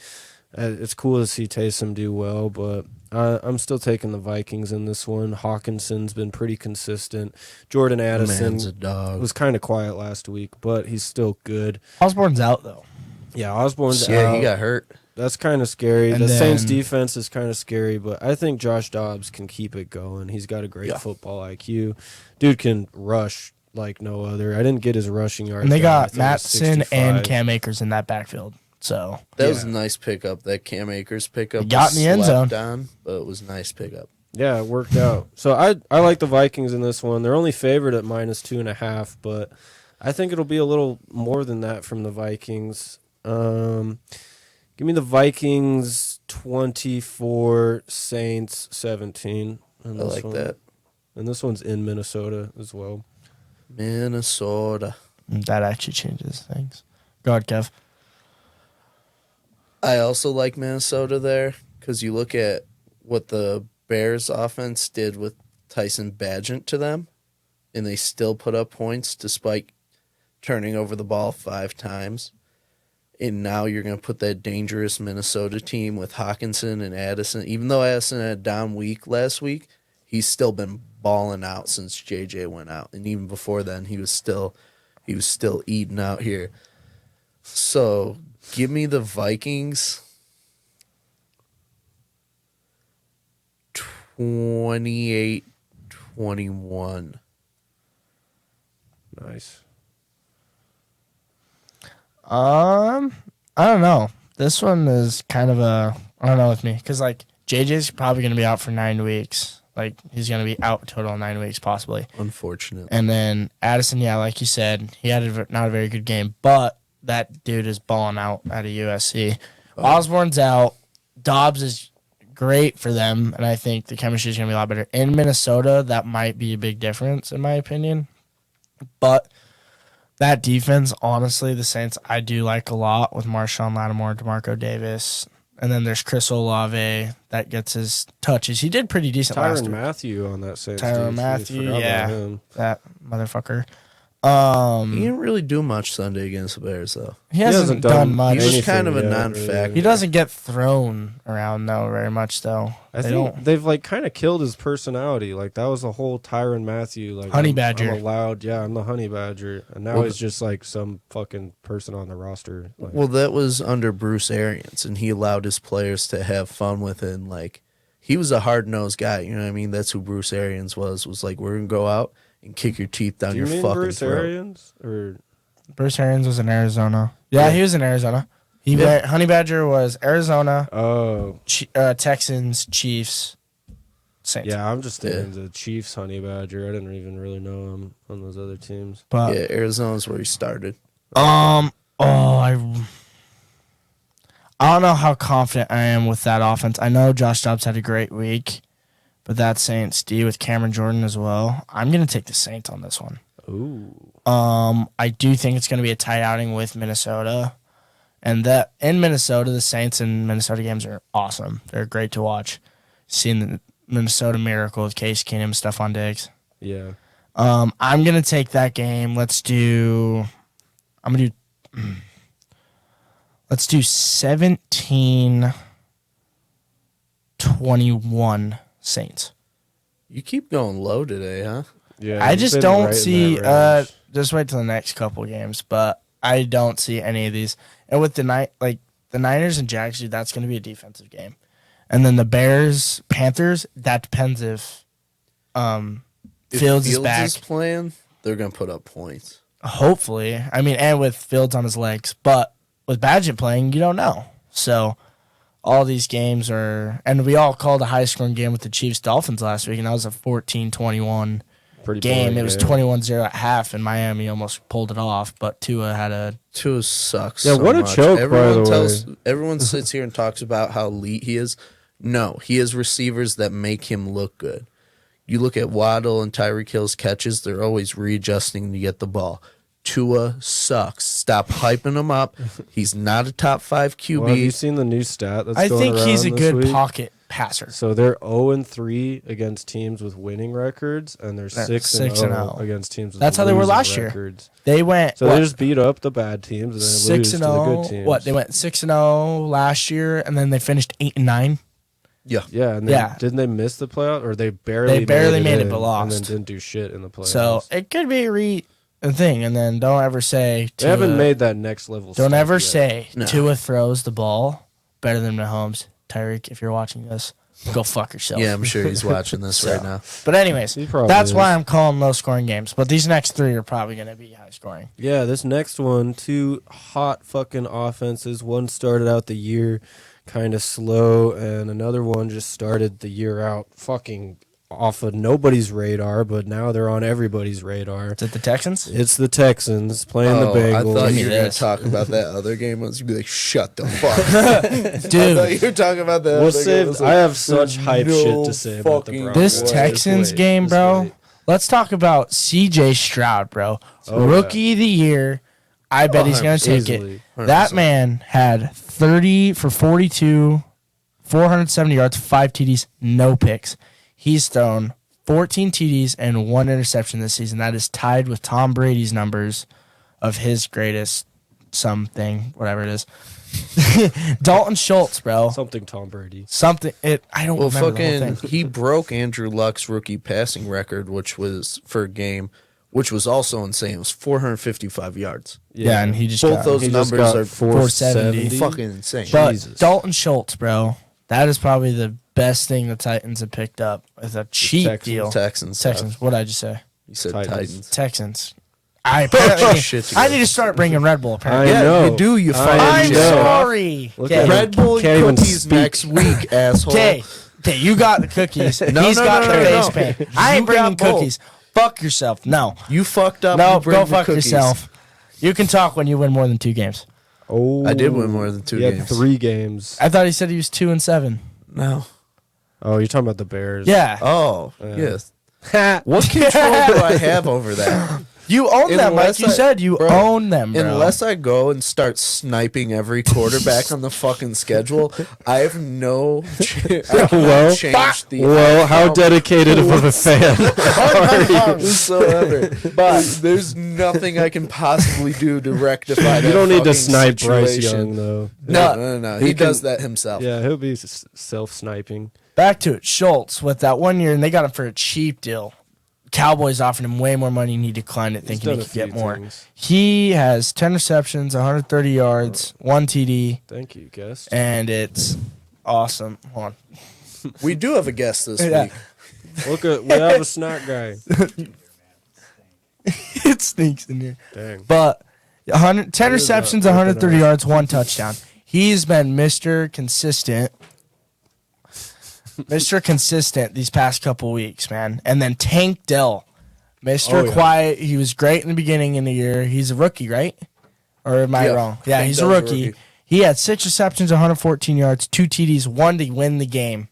It's cool to see Taysom do well, but I'm still taking the Vikings in this one. Hawkinson's been pretty consistent. Jordan Addison was kind of quiet last week, but he's still good. Osborne's out, though. Yeah, Osborne's out. Yeah, he got hurt. That's kind of scary. The Saints defense is kind of scary, but I think Josh Dobbs can keep it going. He's got a great football IQ. Dude can rush like no other. I didn't get his rushing yards. And they got Mattson and Cam Akers in that backfield. So that was a nice pickup. That Cam Akers pickup. He got in the end zone. But it was a nice pickup. Yeah, it worked out. So I like the Vikings in this one. They're only favored at -2.5, but I think it'll be a little more than that from the Vikings. Give me the Vikings 24, Saints 17. I like that. And this one's in Minnesota as well. Minnesota. That actually changes things. Go ahead, Kev. I also like Minnesota there because you look at what the Bears offense did with Tyson Bagent to them, and they still put up points despite turning over the ball 5 times. And now you're going to put that dangerous Minnesota team with Hawkinson and Addison. Even though Addison had a down week last week, he's still been balling out since JJ went out. And even before then, he was still eating out here. So give me the Vikings 28-21. Nice. I don't know. This one is kind of I don't know with me because like JJ's probably going to be out for 9 weeks. Like he's going to be out total 9 weeks possibly. Unfortunate. And then Addison, yeah, like you said, he had not a very good game, but that dude is balling out at a USC. Osborne's out. Dobbs is great for them, and I think the chemistry is going to be a lot better. In Minnesota, that might be a big difference in my opinion. But that defense, honestly, the Saints, I do like a lot with Marshawn Lattimore, DeMarco Davis. And then there's Chris Olave that gets his touches. He did pretty decent last week. Tyrann Mathieu on that Saints. Tyrann Mathieu, yeah. That motherfucker. He didn't really do much Sunday against the Bears, though. He hasn't done much. He was kind of a anything yet, non-factor. really. He doesn't get thrown around though very much though. I think they've like kind of killed his personality. Like that was the whole Tyrann Mathieu. Like Honey Badger. I'm allowed. Yeah, I'm the Honey Badger, and now he's just like some fucking person on the roster. Like, Well, that was under Bruce Arians, and he allowed his players to have fun with it. And, like, he was a hard-nosed guy. You know what I mean? That's who Bruce Arians was. Was like, we're gonna go out and kick your teeth down do your you mean fucking Bruce throat. Arians or? Bruce Arians was in Arizona. Yeah, he was in Arizona. Honey Badger was Arizona, Oh, Texans, Chiefs, Saints. yeah. I'm just thinking the Chiefs Honey Badger. I didn't even really know him on those other teams. But Yeah, Arizona's where he started. I don't know how confident I am with that offense. I know Josh Dobbs had a great week, but that Saints D with Cameron Jordan as well. I'm gonna take the Saints on this one. Ooh. I do think it's going to be a tight outing with Minnesota. And that in Minnesota, the Saints and Minnesota games are awesome. They're great to watch. Seeing the Minnesota Miracle with Case Keenum, Stephon Diggs. Yeah. I'm going to take that game. Let's do 17-21 Saints. You keep going low today, huh? Yeah. I he's just been don't right in see. that range. Just wait till the next couple games, but I don't see any of these. And with the Niners and Jags, dude, that's going to be a defensive game. And then the Bears, Panthers, that depends if Fields is back. Is playing, they're gonna put up points. Hopefully, I mean, and with Fields on his legs, but with Badgett playing, you don't know. So all these games are, and we all called a high-scoring game with the Chiefs-Dolphins last week, and that was a 14-21 Pretty game. boring It was 21-0 at half, and Miami almost pulled it off, but Tua sucks. Yeah, so what a much. choke, by the way. Everyone sits here and talks about how elite he is. No, he has receivers that make him look good. You look at Waddle and Tyreek Hill's catches; they're always readjusting to get the ball. Tua sucks. Stop hyping him up. He's not a top 5 QB. Well, have you seen the new stat that's I going think he's a around this good week? pocket passer. So they're 0-3 against teams with winning records, and they're 6-0 against teams with That's how they were losing last year. records. They went So they just beat up the bad teams and then lose to the good 6-0. teams. What, they went 6-0 last year, and then they finished 8-9. Yeah. Yeah, and didn't they miss the playoff, or they barely made it, but in, lost, and then didn't do shit in the playoffs? So it could be a thing, and then don't ever say they haven't made that next level. Don't step ever yet. say No. Tua throws the ball better than Mahomes. Tyreek, if you're watching this, go fuck yourself. Yeah, I'm sure he's watching this right now. But anyways, He probably that's is. why I'm calling low scoring games. But these next three are probably going to be high scoring. Yeah, this next one, two hot fucking offenses. One started out the year kind of slow, and another one just started the year out fucking off of nobody's radar, but now they're on everybody's radar. Is it the Texans? It's the Texans playing the I Bengals. thought Give me you were going this. to talk about that other game. I was going to be like, shut the fuck up. I thought Dude, you were talking about that We'll other game. save. was I like, have such there's hype no shit to say about the fucking Broncos. this way. Texans wait, game, just bro. wait. Let's talk about C.J. Stroud, bro. Oh, Rookie of the year. I bet he's going to take Easily. it. That 100%. man had 30 for 42, 470 yards, 5 TDs, no picks. He's thrown 14 TDs and 1 interception this season. That is tied with Tom Brady's numbers of his greatest something, whatever it is. Dalton Schultz, bro. Something Tom Brady. I don't Well, remember the whole fucking, thing. he broke Andrew Luck's rookie passing record, which was for a game, which was also insane. It was 455 yards. Yeah, and he just Both got, those He just numbers got are 470. fucking insane. But Jesus. Dalton Schultz, bro, that is probably the best thing the Titans have picked up. It's a cheap Texans. deal. Texans. Texans. What did I just say? You said Titans. Titans. Texans. I apparently Shit I together. need to start bringing Red Bull. Apparently, I Yeah, know. you do, you I fucking I'm know. sorry. Look Okay. at Red Bull Can't even cookies speak. next week, asshole. Okay, you got the cookies. No, He's no, got no, the no, face no. paint. I ain't You got bringing both. cookies. Fuck yourself. No, You fucked up. no, you bring go the fuck cookies. yourself. You can talk when you win more than 2 games. Oh, I did win more than 2 he had games. 3 games. I thought he said he was 2-7. No. Oh, you're talking about the Bears? Yeah. Oh, Yeah. yes. What control do I have over that? You own them, like Unless you said. You bro, own them, bro. Unless I go and start sniping every quarterback on the fucking schedule, I have no. Well, changed the Well, how dedicated of a fan are you? whatsoever. But there's nothing I can possibly do to rectify that. You don't need to fucking snipe Bryce situation. Young, though. No. He does that himself. Yeah, he'll be self-sniping. Back to it. Schultz with that 1 year, and they got him for a cheap deal. Cowboys offered him way more money, and he declined it, thinking he could get more. Things. He has 10 receptions, 130 yards, 1 TD, Thank you, guest. and it's awesome. Hold on. We do have a guest this Yeah. week. Look at we have a snack guy. It sneaks in here. Dang. But 10 receptions, that? 130 yards, 1 touchdown. He's been Mr. Consistent. Mr. Consistent these past couple weeks, man. And then Tank Dell. Mr. Oh, yeah. Quiet. He was great in the beginning of the year. He's a rookie, right? Or am I Yeah. wrong? Yeah, Tank he's Dell's a a rookie. rookie. He had 6 receptions, 114 yards, 2 TDs, 1 to win the game.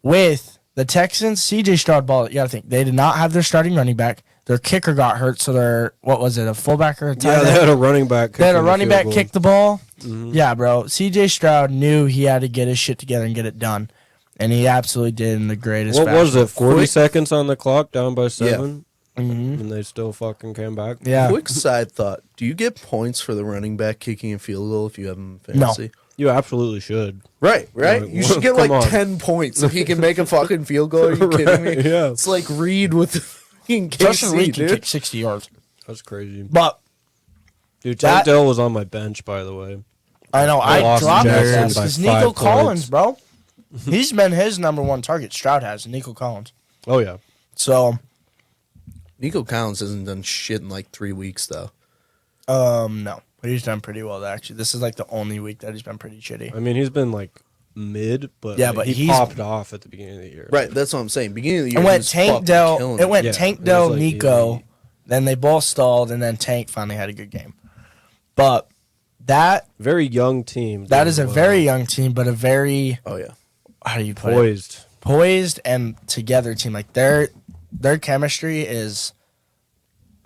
With the Texans, CJ Stroud ball, you got to think, they did not have their starting running back. Their kicker got hurt, so their, what was it, a fullback or a tight Yeah, end? they had a running back. They had a kicking the running field back goal. kick the ball. Mhm. Yeah, bro. CJ Stroud knew he had to get his shit together and get it done. And he absolutely did in the greatest What was fashion. it? 40 Quick- seconds on the clock, down by 7, Mhm. and they still fucking came back. Yeah. Quick side thought: do you get points for the running back kicking a field goal if you have him in No. fantasy? You absolutely should. Right. Like, You should get come like on. 10 points if he can make a fucking field goal. Are you kidding me? Yeah. It's like Reed with the fucking Justin KC, Reed can dude. kick 60 yards. That's crazy. But Dude, That- Tank Dell was on my bench, by the way. I know, I lost dropped his Jackson ass by because 5 Nico Collins, points. bro. He's been his number one target. Stroud has, Nico Collins. Oh, yeah. So, Nico Collins hasn't done shit in like 3 weeks though. no. But he's done pretty well, actually. This is like the only week that he's been pretty shitty. I mean, he's been like mid, but, Yeah, like, but he he's- popped off at the beginning of the year. Right. That's what I'm saying. Beginning of the year, It he went was Tank fucking Dell. killing It went Yeah, Tank it was Dell, like Nico. elite. Then they both stalled, and then Tank finally had a good game. But that Very young team. that doing is a well. very young team, but a very, Oh yeah. how do you put it? poised. Poised and together team. Like their chemistry is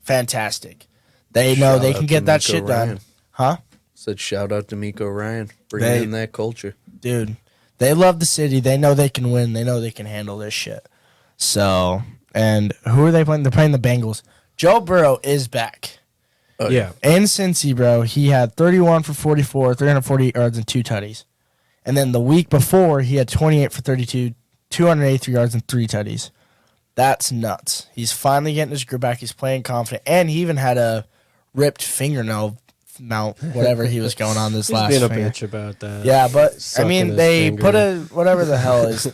fantastic. They know Shout they out can to get that Miko shit done. Ryan. Huh? Said shout out to Miko Ryan, bringing They- in that culture. Dude, they love the city. They know they can win. They know they can handle this shit. So, and who are they playing? They're playing the Bengals. Joe Burrow is back. Oh, Yeah. In Cincy, bro, he had 31 for 44, 348 yards, and 2 tutties. And then the week before, he had 28 for 32, 283 yards, and 3 tutties. That's nuts. He's finally getting his group back. He's playing confident. And he even had a ripped fingernail mount, whatever he was going on this He's last being a finger. bitch about that. Yeah, but I Sucking mean, his they finger. put a whatever the hell is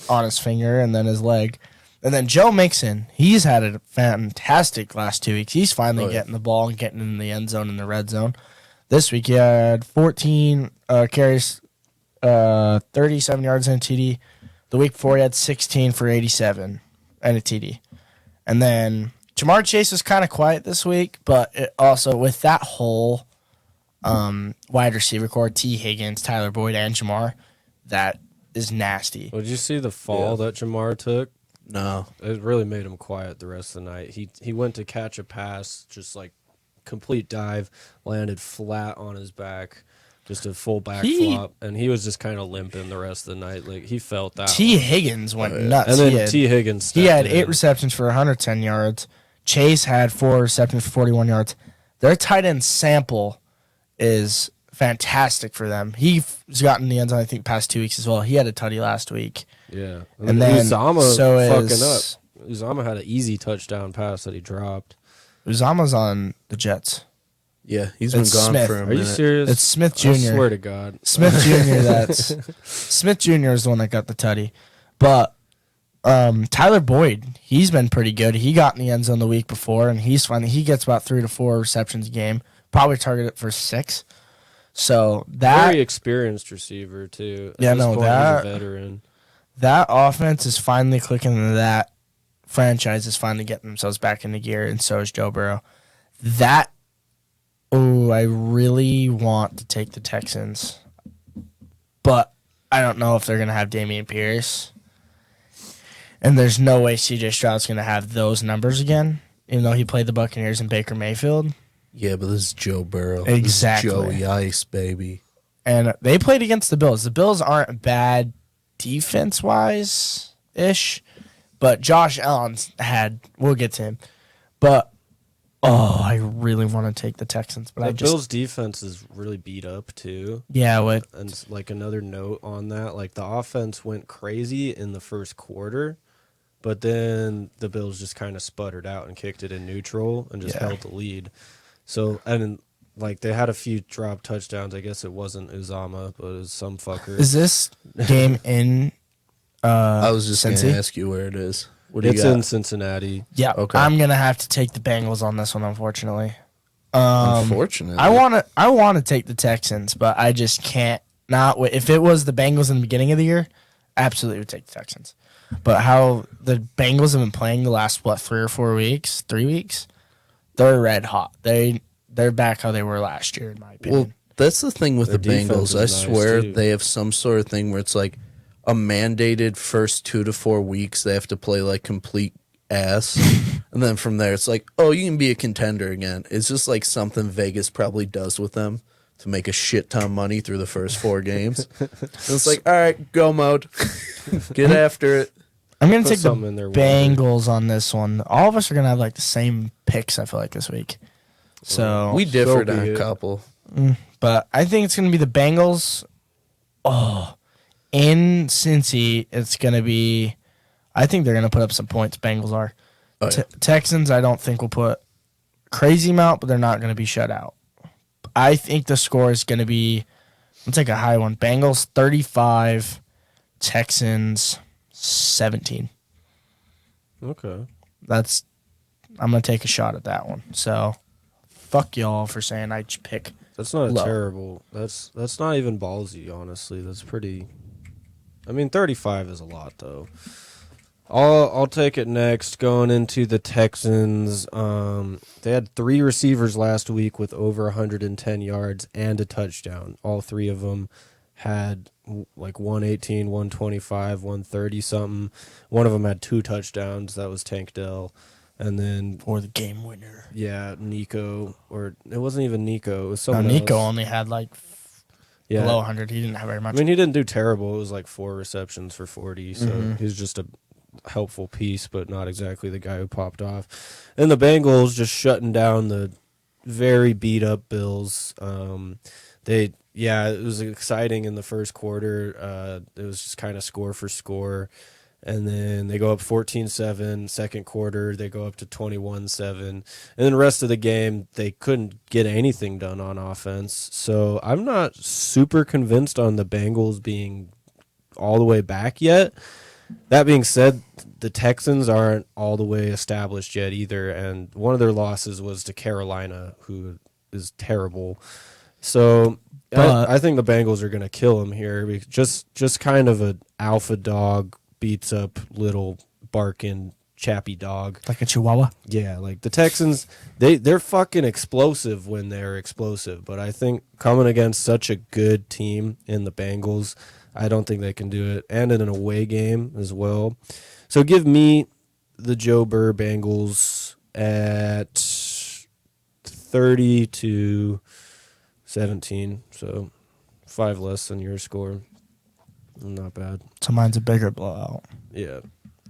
on his finger and then his leg. And then Joe Mixon, he's had a fantastic last 2 weeks. He's finally Oh, yeah. getting the ball and getting in the end zone and the red zone. This week he had 14 carries, 37 yards and a TD. The week before he had 16 for 87 and a TD. And then Jamar Chase was kind of quiet this week, but it also with that whole wide receiver core, T. Higgins, Tyler Boyd, and Jamar, that is nasty. Well, did you see the fall that Jamar took? No. It really made him quiet the rest of the night. He went to catch a pass, just like complete dive, landed flat on his back, just a full back flop, and he was just kind of limping the rest of the night. Like he felt that. T. Higgins went nuts. And then he had, T. Higgins. he had stepped 8 in. receptions for 110 yards. Chase had 4 receptions for 41 yards. Their tight end sample is fantastic for them. He's gotten the end zone, I think, past 2 weeks as well. He had a tutty last week. Yeah, And then Uzama so fucking is- up. Uzama had an easy touchdown pass that he dropped. Uzama's on the Jets. Yeah, he's been It's gone Smith. for a Are you minute. serious? It's Smith I Jr. swear to God. Smith Jr. Smith Jr. is the one that got the tutty. But Tyler Boyd, he's been pretty good. He got in the end zone the week before, and he gets about 3 to 4 receptions a game. Probably targeted for 6. So that Very experienced receiver too. At Yeah, this no, point, that- he's a veteran. that offense is finally clicking, and that franchise is finally getting themselves back into gear, and so is Joe Burrow. I really want to take the Texans, but I don't know if they're going to have Dameon Pierce. And there's no way CJ Stroud's going to have those numbers again. even though he played the Buccaneers and Baker Mayfield. Yeah, but this is Joe Burrow. Exactly. This is Joey Ice, baby. And they played against the Bills. The Bills aren't bad defense-wise-ish, but Josh Allen's we'll get to him. But, I really want to take the Texans. But the Bills' defense is really beat up, too. Yeah, and like another note on that, like the offense went crazy in the first quarter, but then the Bills just kind of sputtered out and kicked it in neutral and just held the lead. So, and like they had a few drop touchdowns. I guess it wasn't Uzama, but it was some fucker. Is this game in I was just going Cincy? to ask you where it is. What do you It's got? in Cincinnati. Yeah, Okay. I'm going to have to take the Bengals on this one, unfortunately. Unfortunately. I want to take the Texans, but I just can't not. If it was the Bengals in the beginning of the year, absolutely would take the Texans. But how the Bengals have been playing the last 3 weeks, they're red hot. They're back how they were last year, in my opinion. Well, that's the thing with Their the defense Bengals. I is nice, swear too. they have some sort of thing where it's like a mandated first 2 to 4 weeks they have to play like complete ass. And then from there it's like, oh, you can be a contender again. It's just like something Vegas probably does with them to make a shit ton of money through the first 4 games. And it's like, all right, go mode. Get after it. I'm going to Put take the something in their water. Bengals on this one. All of us are going to have like the same picks, I feel like, this week. So We differed be on a it. couple. but I think it's going to be the Bengals. In Cincy, it's going to be. I think they're going to put up some points. Bengals are. Oh, yeah. Texans, I don't think will put crazy amount, but they're not going to be shut out. I think the score is going to be. Let's take a high one. Bengals 35, Texans 17. Okay. I'm going to take a shot at that one. So, fuck y'all for saying I pick. That's not Low. terrible. That's not even ballsy, honestly. That's pretty. I mean, 35 is a lot, though. I'll take it next. Going into the Texans, they had 3 receivers last week with over 110 yards and a touchdown. All 3 of them had like 118, 125, 130 something. One of them had 2 touchdowns. That was Tank Dell. And then For the game winner. yeah, Nico, or it wasn't even Nico. It was No, someone Nico else. only had like Yeah. below 100. He didn't have very I much. mean, he didn't do terrible. It was like 4 receptions for 40, so he's just a helpful piece, but not exactly the guy who popped off. And the Bengals just shutting down the very beat up Bills. It was exciting in the first quarter. It was just kind of score for score. And then they go up 14-7. Second quarter, they go up to 21-7. And then the rest of the game, they couldn't get anything done on offense. So I'm not super convinced on the Bengals being all the way back yet. That being said, the Texans aren't all the way established yet either. And one of their losses was to Carolina, who is terrible. So I think the Bengals are going to kill them here. Just kind of an alpha dog beats up little barking chappy dog. Like a chihuahua. Yeah, like the Texans, they're fucking explosive when they're explosive. But I think coming against such a good team in the Bengals, I don't think they can do it. And in an away game as well. So give me the Joe Burr Bengals at 30-17. So 5 less than your score. Not bad. So mine's a bigger blowout. Yeah.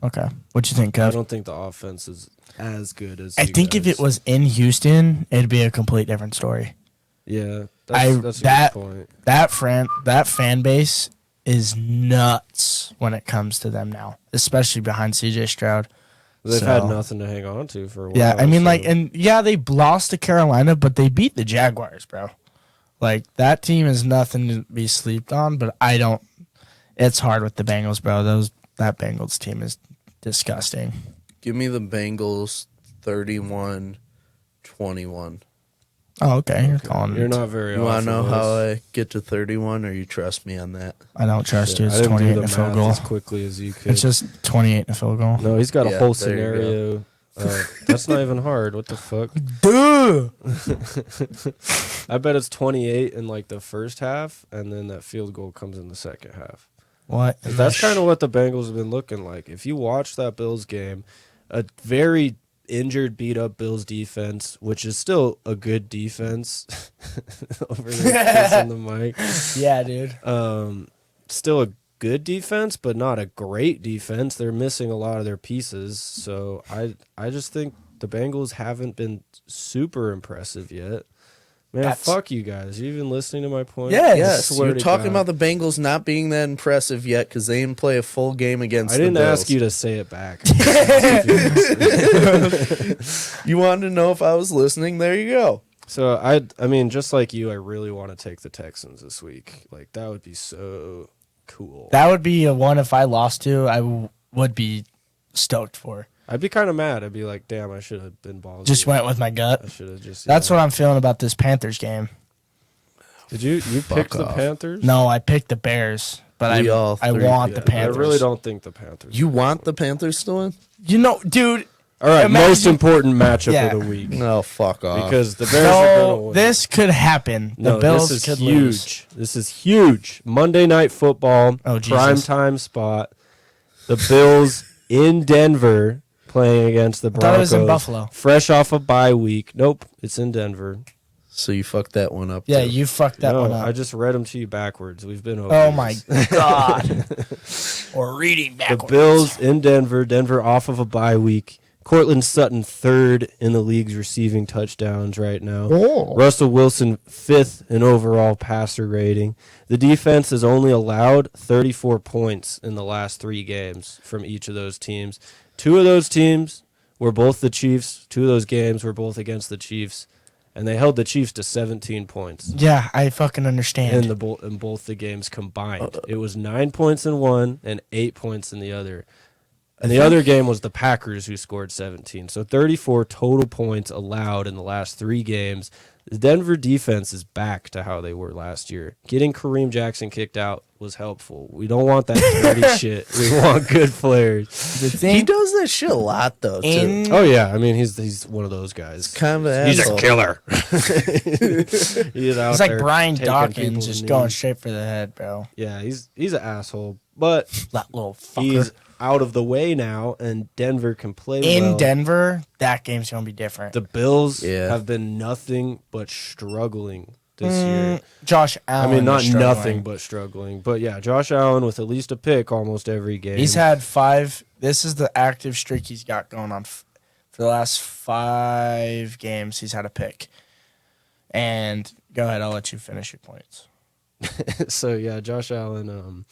Okay. What you think, I Kev? don't think the offense is as good as I you think if guys. it was in Houston, it'd be a complete different story. Yeah, that's a that good point. that fan base is nuts when it comes to them now, especially behind CJ Stroud. They've So- had nothing to hang on to for a while. Yeah, I mean, so- they lost to Carolina, but they beat the Jaguars, bro. Like, that team is nothing to be slept on, but it's hard with the Bengals, bro. That Bengals team is disgusting. Give me the Bengals 31-21. Oh, okay. You're calling You're it. not very. You want to know off of how this. I get to 31, or you trust me on that? I don't trust you. I It's didn't do 28 the in a field math goal. as quickly as you could. It's just 28 in a field goal. No, he's got a Yeah, whole there you go. scenario. That's not even hard. What the fuck? Duh! I bet it's 28 in like the first half, and then that field goal comes in the second half. What? That's kind of what the Bengals have been looking like. If you watch that Bills game, a very injured, beat up Bills defense, which is still a good defense. Over there, kissing the mic. Yeah, dude. Still a good defense, but not a great defense. They're missing a lot of their pieces. So I just think the Bengals haven't been super impressive yet. Man, fuck you guys. You even listening to my point? Yes. Swear You're to talking God. about the Bengals not being that impressive yet because they didn't play a full game against I the didn't Bills. ask you to say it back. You wanted to know if I was listening? There you go. So I mean, just like you, I really want to take the Texans this week. Like that would be so cool. That would be a one if I lost to. I would be stoked for. I'd be kind of mad. I'd be like, damn, I should have been ballsy. Just went with my I gut. should have just. That's what I'm feeling about this Panthers game. Did you pick the off. Panthers? No, I picked the Bears, but We I all three want did. the I Panthers. really don't think the Panthers. You want the Panthers to win? You know, dude. All right, imagine- most important matchup Yeah. of the week No, fuck off. because the Bears are going to No, win. this could happen. The No, Bills this is could huge. lose. This is huge. Monday Night Football, Oh, Jesus. prime time spot. The Bills in Denver playing against the thought Broncos. it was in Buffalo. Fresh off a bye week. Nope, it's in Denver. So you fucked that one up. Yeah, too. you fucked that no, one up. I just read them to you backwards. We've been over Oh this. my god. Or reading The backwards. Bills in Denver. Denver off of a bye week. Cortland Sutton third in the league's receiving touchdowns right now. Oh. Russell Wilson fifth in overall passer rating. The defense has only allowed 34 points in the last 3 games from each of those teams. 2 of those teams were both the Chiefs. 2 of those games were both against the Chiefs. And they held the Chiefs to 17 points Yeah, I fucking understand. in both the games combined. It was 9 points in one and 8 points in the other. And the other game was the Packers, who scored 17. So 34 total points allowed in the last 3 games. The Denver defense is back to how they were last year. Getting Kareem Jackson kicked out was helpful. We don't want that dirty shit. We want good players. The He thing does that shit a lot, though, too. in Oh, yeah. I mean, he's one of those guys. Kind of an He's asshole. a killer. He's out it's like there Brian taking Dawkins people's just knees. going straight for the head, bro. Yeah, he's an asshole. But That little fucker. he's out of the way now, and Denver can play in well. Denver, that game's gonna be different. The Bills Yeah. have been nothing but struggling this year. Josh I Allen. mean, not is struggling. nothing but struggling. But yeah, Josh Allen with at least a pick almost every game. He's had 5. This is the active streak he's got going on for the last 5 games. He's had a pick. And go ahead, I'll let you finish your points. So yeah, Josh Allen,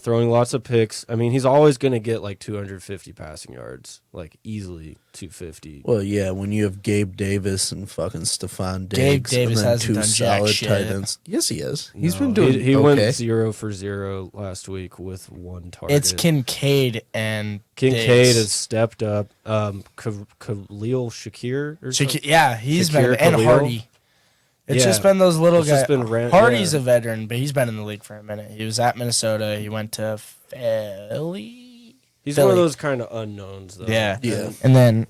throwing lots of picks. I mean, he's always going to get like 250 passing yards, like easily 250. Well, yeah, when you have Gabe Davis and fucking Stephon Gabe Diggs Davis and then hasn't 2 done jack solid shit. tight ends. Yes, he has. He's No, been doing He okay. went 0 for 0 last week with 1 target. It's Kincaid and Kincaid Diggs. has stepped up. Khalil Shakir or something? Yeah, he's been Shakir and Khalil? Hardy. It's Yeah. just been those little It's guys. just been Hardy's yeah. a veteran, but he's been in the league for a minute. He was at Minnesota. He went to Philly. He's Philly. one of those kind of unknowns, though. Yeah. Yeah. And then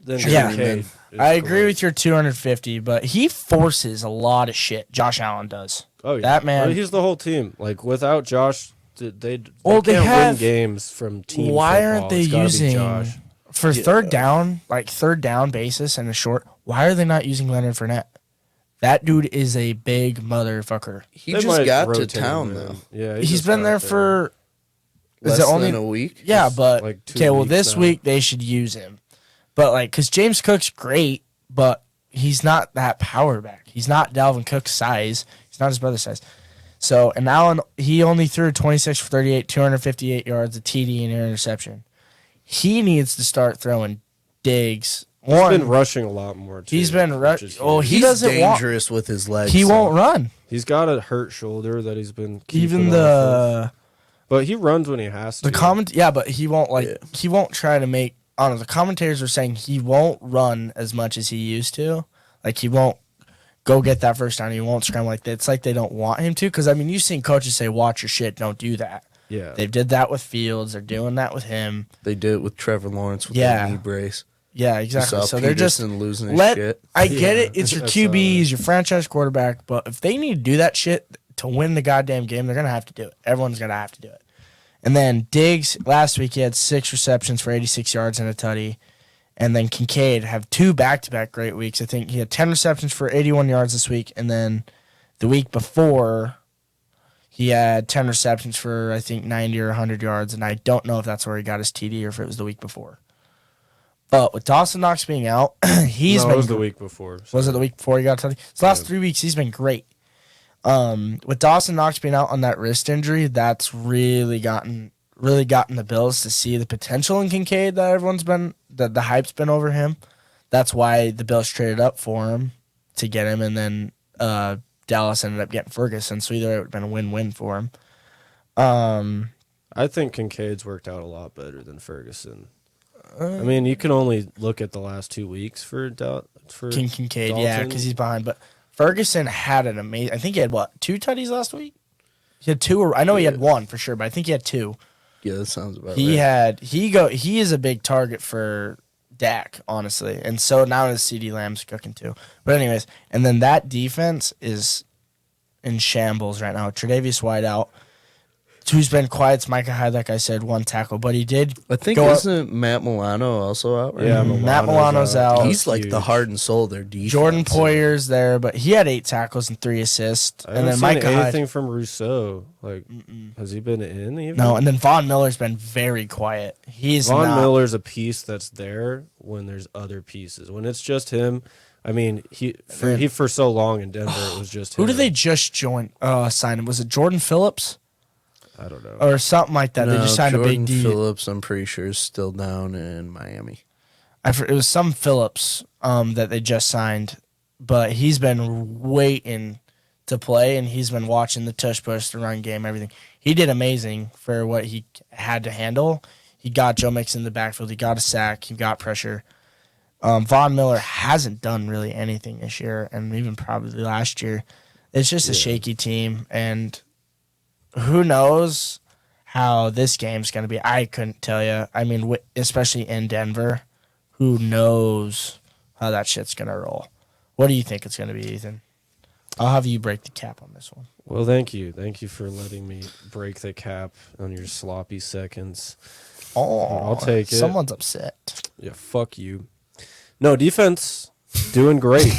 Then Yeah. Kincaid is I agree great. with your 250, but he forces a lot of shit. Josh Allen does. Oh, yeah. that man- Well, he's the whole team. Like, without Josh, they Well, can't they have- win games from team Why football. aren't they It's gotta be using Josh. for third down, like third down basis and a short? Why are they not using Leonard Fournette? That dude is a big motherfucker. He They just might got to rotate town, him in. though. Yeah, He's just been got there for Less is it only than a week. Yeah, Just but like 2 okay. Well, weeks this now. week they should use him, but like, cause James Cook's great, but he's not that power back. He's not Dalvin Cook's size. He's not his brother's size. So, and Allen, he only threw 26 for 38, 258 yards, a TD, and an interception. He needs to start throwing Diggs. He's been rushing a lot more, too. He's been which is Oh, huge. he He's doesn't want. dangerous with his legs. He so- won't run. He's got a hurt shoulder that he's been keeping Even off of. the But he runs when he has to. yeah, but he won't Yeah. he won't try to make. I don't know. The commentators were saying he won't run as much as he used to. Like he won't go get that first down. He won't scramble like that. It's like they don't want him to. Because I mean, you've seen coaches say, "Watch your shit, don't do that." Yeah. They did that with Fields. They're doing that with him. They did it with Trevor Lawrence with Yeah. the knee brace. Yeah, You exactly. saw So they're just Peterson losing his let. shit. I get Yeah, it. It's your I saw QB. that. He's your franchise quarterback. But if they need to do that shit to win the goddamn game, they're gonna have to do it. Everyone's gonna have to do it. And then Diggs last week he had 6 receptions for 86 yards and a tutty. And then Kincaid have 2 back-to-back great weeks. I think he had 10 receptions for 81 yards this week. And then the week before, he had 10 receptions for, I think, 90 or 100 yards. And I don't know if that's where he got his TD or if it was the week before. But with Dawson Knox being out, it was the week before. Was it the week before he got TD? So the last 3 weeks, he's been great. With Dawson Knox being out on that wrist injury, that's really gotten the Bills to see the potential in Kincaid that everyone's been the hype's been over him. That's why the Bills traded up for him to get him, and then Dallas ended up getting Ferguson. So either it would have been a win-win for him. I think Kincaid's worked out a lot better than Ferguson. I mean, you can only look at the last 2 weeks for Kincaid, Dalton. yeah, because he's behind. But Ferguson had an amazing. I think he had 2 tutties last week. He had 2. Or I know he had 1 for sure, but I think he had 2. Yeah, that sounds about right. He is a big target for Dak, honestly. And so now his CD Lamb's cooking too. But anyways, and then that defense is in shambles right now. Tre'Davious White out. Who's been quiet? It's Micah Hyde, like I said, 1 tackle. But he did I think isn't Matt Milano also out right Yeah, now? Matt Milano's out. He's like the heart and soul of their defense. Jordan Poyer's there, but he had 8 tackles and 3 assists. I And then haven't Micah seen Hyde. anything from Rousseau. Like, has he been in even? No, and then Von Miller's been very quiet. He's Von not. Miller's a piece that's there when there's other pieces. When it's just him, I mean, he for so long in Denver, it was just him. Who did they just sign him? Was it Jordan Phillips? I don't know. Or something like that. No, They just signed Jordan a big D. Phillips, I'm pretty sure, is still down in Miami. It was some Phillips that they just signed, but he's been waiting to play, and he's been watching the tush push, the run game, everything. He did amazing for what he had to handle. He got Joe Mixon in the backfield. He got a sack. He got pressure. Von Miller hasn't done really anything this year, and even probably last year. It's just a shaky team, and who knows how this game's going to be. I couldn't tell you. I mean, especially in Denver, who knows how that shit's going to roll. What do you think it's going to be, Ethan? I'll have you break the cap on this one. Well, thank you. Thank you for letting me break the cap on your sloppy seconds. Oh, I'll take it. Someone's upset. Yeah, fuck you. No, defense, doing great.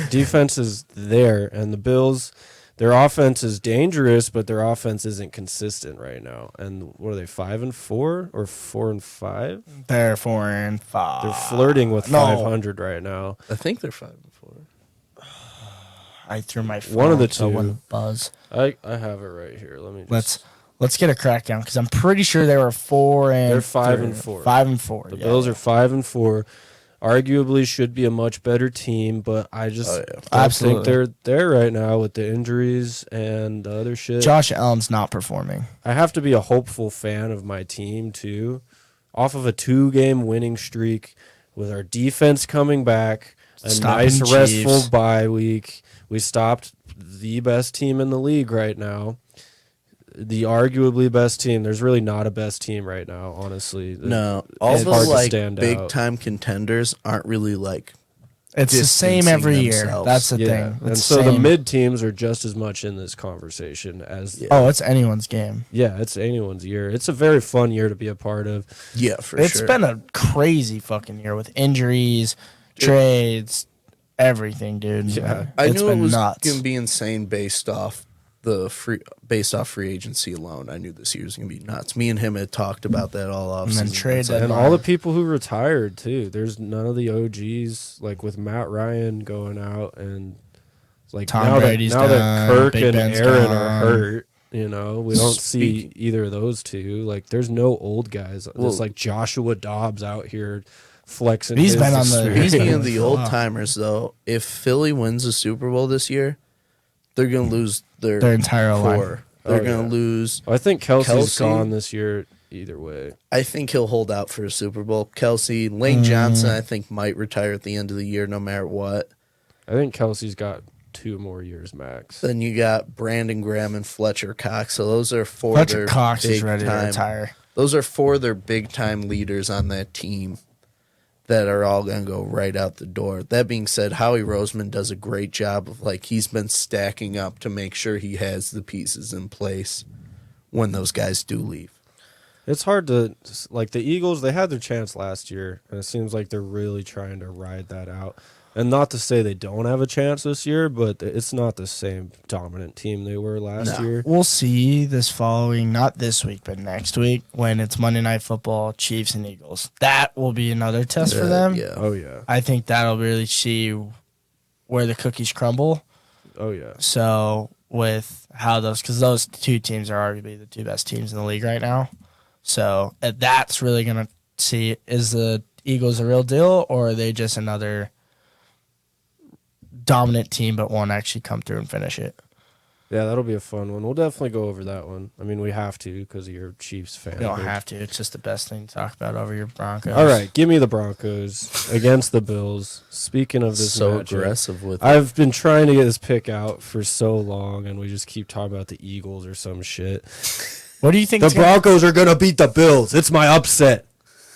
Defense is there, and the Bills, their offense is dangerous, but their offense isn't consistent right now. And what are they, 5-4 or 4-5? They're 4-5. They're flirting with 500 right now. I think they're 5-4. I threw my phone. One of the so it two. wouldn't buzz. I have it right here. Let me just. Let's get a crackdown because I'm pretty sure they were 4 and. They're 5-4. 5-4. The Bills are 5-4. Arguably should be a much better team, but I just don't think they're there right now with the injuries and the other shit. Josh Allen's not performing. I have to be a hopeful fan of my team too. Off of a 2-game winning streak with our defense coming back, nice restful bye week. We stopped the best team in the league right now. The arguably best team. There's really not a best team right now, honestly. No, all the like big time contenders aren't really like. It's the same every year. That's the thing. And so the mid teams are just as much in this conversation as. Oh, it's anyone's game. Yeah, it's anyone's year. It's a very fun year to be a part of. Yeah, for sure. It's been a crazy fucking year with injuries, trades, everything, dude. Yeah, I knew it was nuts. gonna be insane based off free agency alone. I knew this year was gonna be nuts. Me and him had talked about that all off. And then trade and all the people who retired too. There's none of the OGs, like with Matt Ryan going out and like Tom now Brady's that Kirk Big and Ben's Aaron gone. are hurt. You know, we don't see either of those two. Like, there's no old guys. There's like Joshua Dobbs out here flexing. He's been on the. Speaking of the old timers, though, if Philly wins the Super Bowl this year, they're gonna lose their entire line. They're gonna lose. I think Kelsey's gone this year either way. I think he'll hold out for a Super Bowl. Kelsey, Lane Johnson, I think might retire at the end of the year, no matter what. I think Kelsey's got 2 more years max. Then you got Brandon Graham and Fletcher Cox. So those are 4 Fletcher Cox is ready to retire. Those are 4 of their big time leaders on that team that are all going to go right out the door. That being said, Howie Roseman does a great job of, like, he's been stacking up to make sure he has the pieces in place when those guys do leave. It's hard to like the Eagles. They had their chance last year, and it seems like they're really trying to ride that out. And not to say they don't have a chance this year, but it's not the same dominant team they were last year. We'll see this following, not this week, but next week when it's Monday Night Football, Chiefs and Eagles. That will be another test for them. Yeah. Oh yeah. I think that'll really see where the cookies crumble. Oh yeah. So with how because those two teams are arguably the two best teams in the league right now. So that's really going to see, is the Eagles a real deal, or are they just another dominant team but won't actually come through and finish it? Yeah, that'll be a fun one. We'll definitely go over that one. I mean, we have to because you're a Chiefs fan. You don't have to. It's just the best thing to talk about over your Broncos. All right, give me the Broncos against the Bills. Speaking of this So matchup, aggressive with it. I've been trying to get this pick out for so long, and we just keep talking about the Eagles or some shit. What do you think? The Broncos are going to beat the Bills. It's my upset.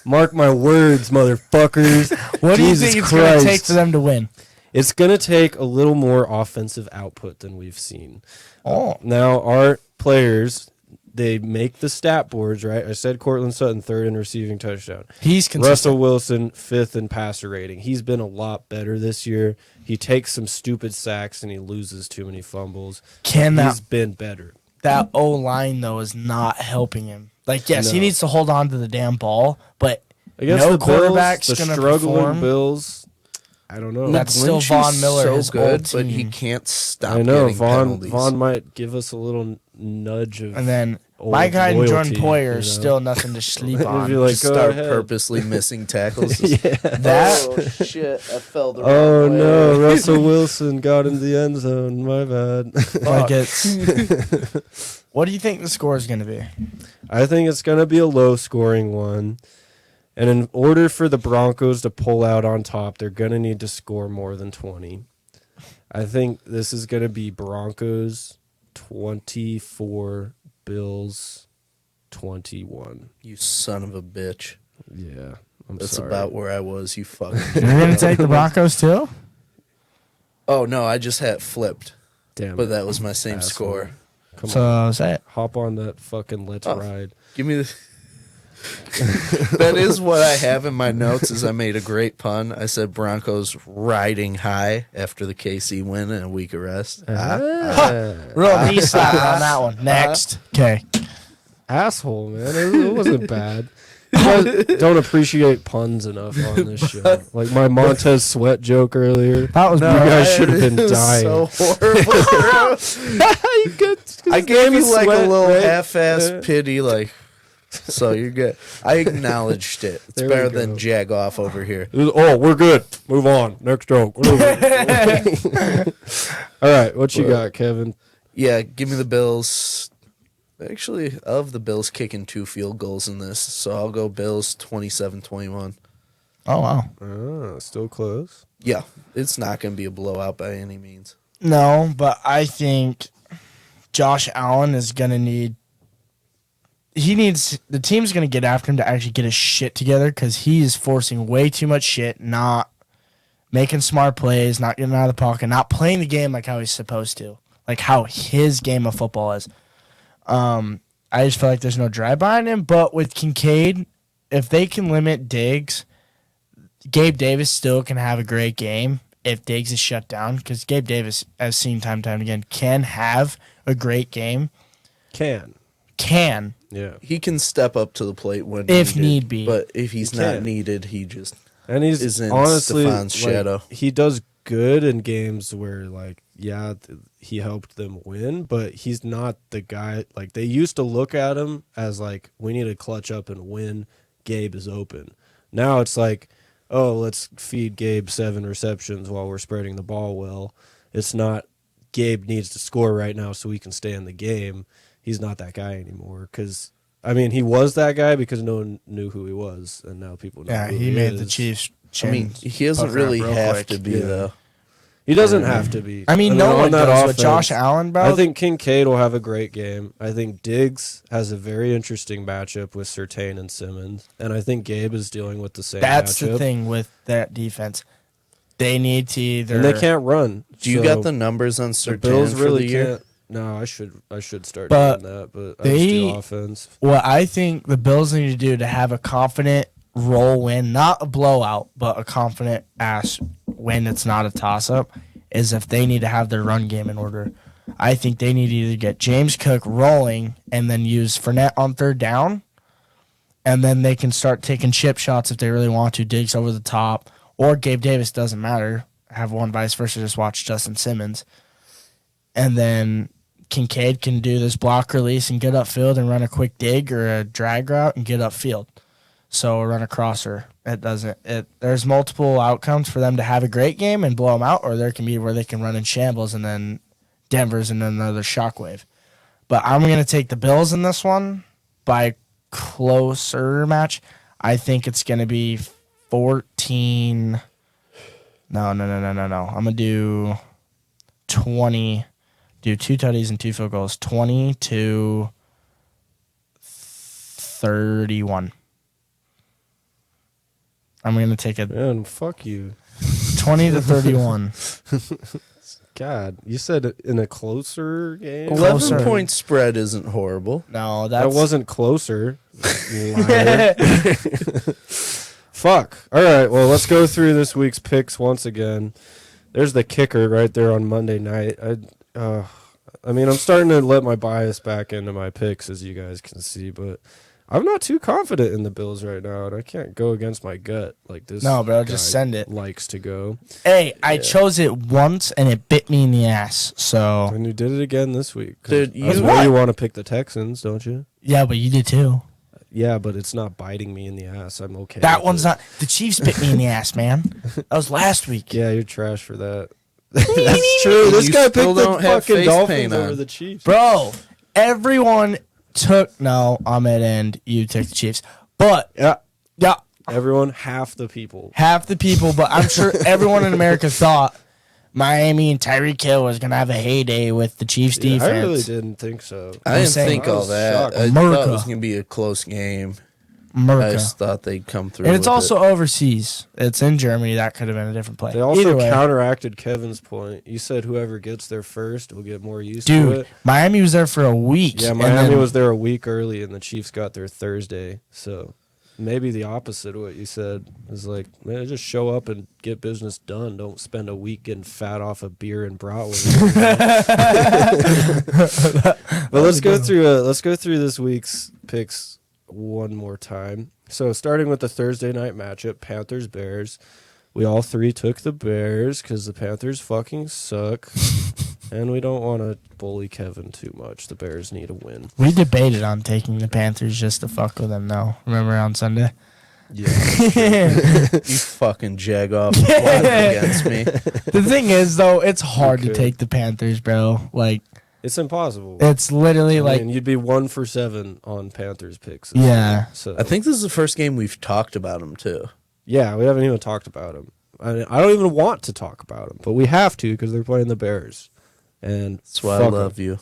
Mark my words, motherfuckers. What do you Jesus think it's going to Christ. take for them to win? It's going to take a little more offensive output than we've seen. Oh. Now, our players, they make the stat boards, right? I said Cortland Sutton, 3rd in receiving touchdown. He's consistent. Russell Wilson, 5th in passer rating. He's been a lot better this year. He takes some stupid sacks, and he loses too many fumbles. He's been better. That O-line, though, is not helping him. Like, yes, he No. needs to hold on to the damn ball, but Against no the Bills, quarterback's the going to struggling perform. Bills, I don't know. That's still Minshew's Von Miller, so his good, old but he team. can't stop I know getting Vaughn penalties. might give us a little nudge of. And then old my guy loyalty, Jordan Poyer you is know? still nothing to sleep If on. you're like, Just go start ahead. purposely missing tackles. Yeah. That Oh shit! I fell the wrong Oh way. no, Russell Wilson got in the end zone. My bad. like it's. What do you think the score is going to be? I think it's going to be a low scoring one. And in order for the Broncos to pull out on top, they're going to need to score more than 20. I think this is going to be Broncos 24, Bills 21. You son of a bitch! Yeah, I'm That's sorry. about where I was. You fucking. You're going to take the Broncos too? Oh no! I just had it flipped, Damn but it. that was my same Asshole. score. Come on. So say it. Hop on that fucking let's Oh. ride. Give me the. That is what I have in my notes. Is I made a great pun. I said Broncos riding high after the KC win and a week of rest. Real knee slap on that one. Next. Okay. Asshole, man. It wasn't bad. You guys don't appreciate puns enough on this show. Like my Montez Sweat joke earlier. That was You guys should have It been was dying. So horrible. I gave you like a little half-ass pity, like. So you're good. I acknowledged it. It's There we better go. than jag off over here. Oh, we're good. Move on. Next joke. All right, what you got, Kevin? Yeah, give me the Bills. Actually, of the Bills kicking 2 field goals in this, so I'll go Bills 27-21. Oh, wow. Still close. Yeah, it's not going to be a blowout by any means. No, but I think Josh Allen is going to need. The team's going to get after him to actually get his shit together because he is forcing way too much shit, not making smart plays, not getting out of the pocket, not playing the game like how he's supposed to, like how his game of football is. I just feel like there's no drive behind him. But with Kincaid, if they can limit Diggs, Gabe Davis still can have a great game if Diggs is shut down because Gabe Davis, as seen time and time again, can have a great game. Can. Yeah. He can step up to the plate when If needed, need be. But if he's He not can. needed, he just And he's is in honestly Stefan's like, shadow. he does good in games where like he helped them win, but he's not the guy like they used to look at him as like we need to clutch up and win. Gabe is open. Now it's like, oh, let's feed Gabe 7 receptions while we're spreading the ball well. It's not Gabe needs to score right now so we can stay in the game. He's not that guy anymore because I mean he was that guy because no one knew who he was, and now people know. Yeah, who he made the is. Chiefs. I mean, he doesn't pucker up really real have quick. to be, Yeah. though. He doesn't have to be. I mean, And no then one on that does with offense, Josh Allen, bro. I think Kincaid will have a great game. I think Diggs has a very interesting matchup with Surtain and Simmons, and I think Gabe is dealing with the same that's matchup. the thing with that defense. They need to either. And they can't run. Do you so got the numbers on the Surtain Bills for really the year? can't. No, I should start But doing that, but I just do offense. What I think the Bills need to do to have a confident roll win, not a blowout, but a confident ass win that's not a toss-up, is if they need to have their run game in order. I think they need to either get James Cook rolling and then use Fournette on third down, and then they can start taking chip shots if they really want to, Diggs over the top, or Gabe Davis, doesn't matter. Have one vice versa, just watch Justin Simmons. And then Kincaid can do this block release and get upfield and run a quick dig or a drag route and get upfield. So run a crosser. There's multiple outcomes for them to have a great game and blow them out, or there can be where they can run in shambles and then Denver's in another shockwave. But I'm going to take the Bills in this one by closer match. I think it's going to be 14. No. I'm going to do 20. Do 2 tutties and 2 field goals. 20-31. I'm going to take it. Man, fuck you. 20-31. God, you said in a closer game? 11-point spread isn't horrible. No, That wasn't closer. Liar. Fuck. All right, well, let's go through this week's picks once again. There's the kicker right there on Monday night. I mean, I'm starting to let my bias back into my picks, as you guys can see, but I'm not too confident in the Bills right now, and I can't go against my gut like this. No, bro, guy just send it. Likes to go. Hey, I chose it once, and it bit me in the ass, so... And you did it again this week. Dude, I know you want to pick the Texans, don't you? Yeah, but you did too. Yeah, but it's not biting me in the ass. I'm okay. That with one's it. not... The Chiefs bit me in the ass, man. That was last week. Yeah, you're trash for that. That's true. This You guy still picked the don't have fucking face Dolphins paint over on. the Chiefs. Bro, everyone took... No, Ahmed and you took the Chiefs. But, Yeah, yeah, everyone, half the people. half the people, but I'm sure everyone in America thought Miami and Tyreek Hill was going to have a heyday with the Chiefs Yeah, defense. I really didn't think so. I didn't saying- think I all was that. shocked. I thought America. it was going to be a close game. I America. just thought they'd come through. And it's with also it. overseas. It's in Germany. That could have been a different play. They also Either way, counteracted Kevin's point. You said whoever gets there first will get more used to dude, it. Miami was there for a week. Yeah, and Miami then- was there a week early, and the Chiefs got there Thursday. So maybe the opposite of what you said is like, man, just show up and get business done. Don't spend a week getting fat off of beer and bratwurst. But let's go through this week's picks one more time. So starting with the Thursday night matchup, Panthers-Bears. We all three took the Bears because the Panthers fucking suck. And we don't want to bully Kevin too much. The Bears need a win. We debated on taking the Panthers just to fuck with them, though. Remember on Sunday? Yeah. You fucking jag off against me. The thing is, though, it's hard to Okay. take the Panthers, bro. Like, It's impossible. it's literally like, You'd be 1 for 7 on Panthers picks. Yeah. So I think this is the first game we've talked about him too. yeah, we haven't even talked about them. I don't even want to talk about them, but we have to because they're playing the Bears. And That's why I fuck 'em. love you.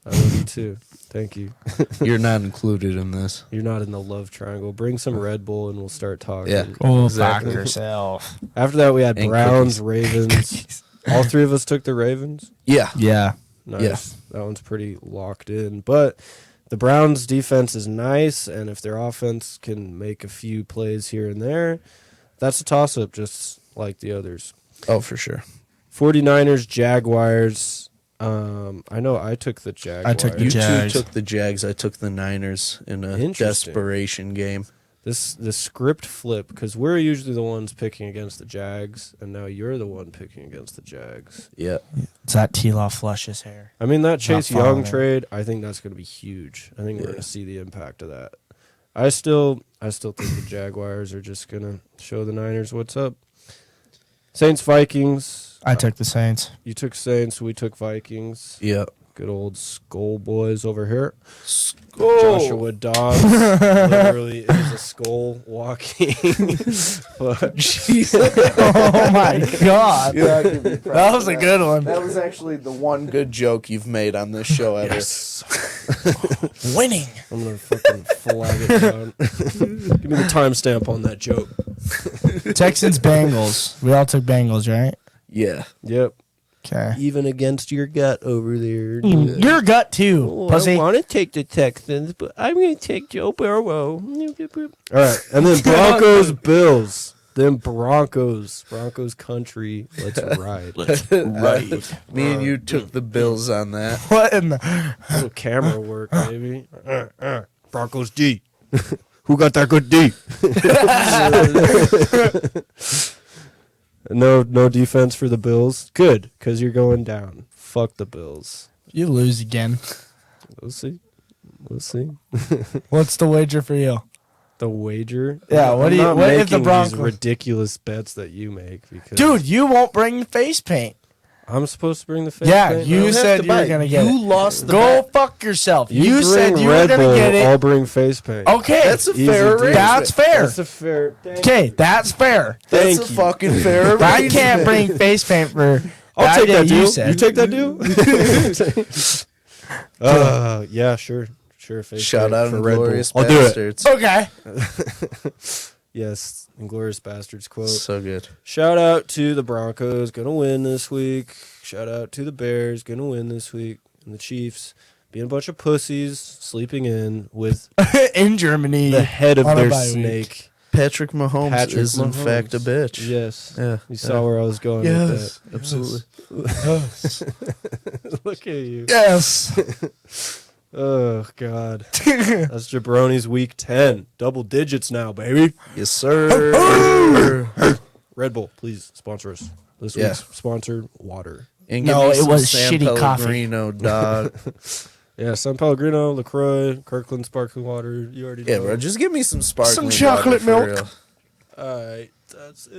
I love you too. Thank you. You're not included in this. You're not in the love triangle. Bring some Red Bull and we'll start talking. Yeah. oh, Exactly. fuck yourself. After that, we had And Browns, cookies. Ravens. All three of us took the Ravens. Yeah. Yeah. Nice. Yeah. That one's pretty locked in. But the Browns' defense is nice, and if their offense can make a few plays here and there, that's a toss-up just like the others. Oh, for sure. 49ers, Jaguars. I know I took the Jaguars. I took the You Jags. two took the Jags. I took the Niners in a Interesting. desperation game. The script flip, because we're usually the ones picking against the Jags, and now you're the one picking against the Jags. Yeah. It's that T-Law flush his hair. I mean, that Chase Not following Young it. trade, I think that's going to be huge. I think we're Yeah. going to see the impact of that. I still think the Jaguars are just going to show the Niners what's up. Saints, Vikings. I took the Saints. You took Saints, we took Vikings. Yeah. Good old skull boys over here. Oh. Joshua Dobbs literally is a skull walking. But Oh, my God. Yeah, I give you props That was for a good one. That was actually the one good joke you've made on this show ever. Winning. I'm going to fucking flag it down. Give me the timestamp on that joke. Texans, Bengals. We all took Bengals, right? Yeah. Yep. Okay. even against your gut over there. Your gut too, Oh, pussy. I want to take the Texans, but I'm going to take Joe Burrow. All right, and then Broncos, Bills. Then Broncos country. Let's ride. Right. Me and you took the Bills on that. What in the? little camera work, baby. Broncos D. Who got that good D? No defense for the Bills. Good, because you're going down. Fuck the Bills. You lose again. We'll see. What's the wager for you? The wager? Yeah, what do you? I'm not What if the making Broncos? these ridiculous bets that you make because Dude, you won't bring face paint. I'm supposed to bring the face Yeah, paint? you I don't have said to you were buy. gonna get You it. lost the Go bet. fuck yourself. You You said bring you were Red gonna Bull, get I'll it. bring face paint. Okay, That's a Easy fair deal. arrangement. that's fair. That's a fair. Okay, that's fair. That's Thank a you. fucking fair I arrangement. can't bring face paint for. I'll take that you deal. said. You take that deal? Yeah, sure. Face Shout paint out for Red Bull. Inglorious I'll do it. Bastards. Okay. Yes, Inglorious Bastards quote. So good. Shout out to the Broncos, gonna win this week. Shout out to the Bears, gonna win this week. And the Chiefs, being a bunch of pussies, sleeping in with In Germany. the head of on a their bye week. snake. Patrick Mahomes Patrick is in Mahomes. fact a bitch. Yes. Yeah. You saw where I was going with Absolutely. that. Look at you. Yes. Oh, God. That's Jabronis week 10. Double digits now, baby. Yes, sir. Red Bull, please sponsor us. This Yeah. week's sponsor, water. And No, give me it some was San shitty coffee. Pellegrino, dog. Yeah, San Pellegrino, LaCroix, Kirkland sparkling water. You already know. Yeah, bro. Just give me some sparkling Some chocolate water for milk. real. All right, that's it.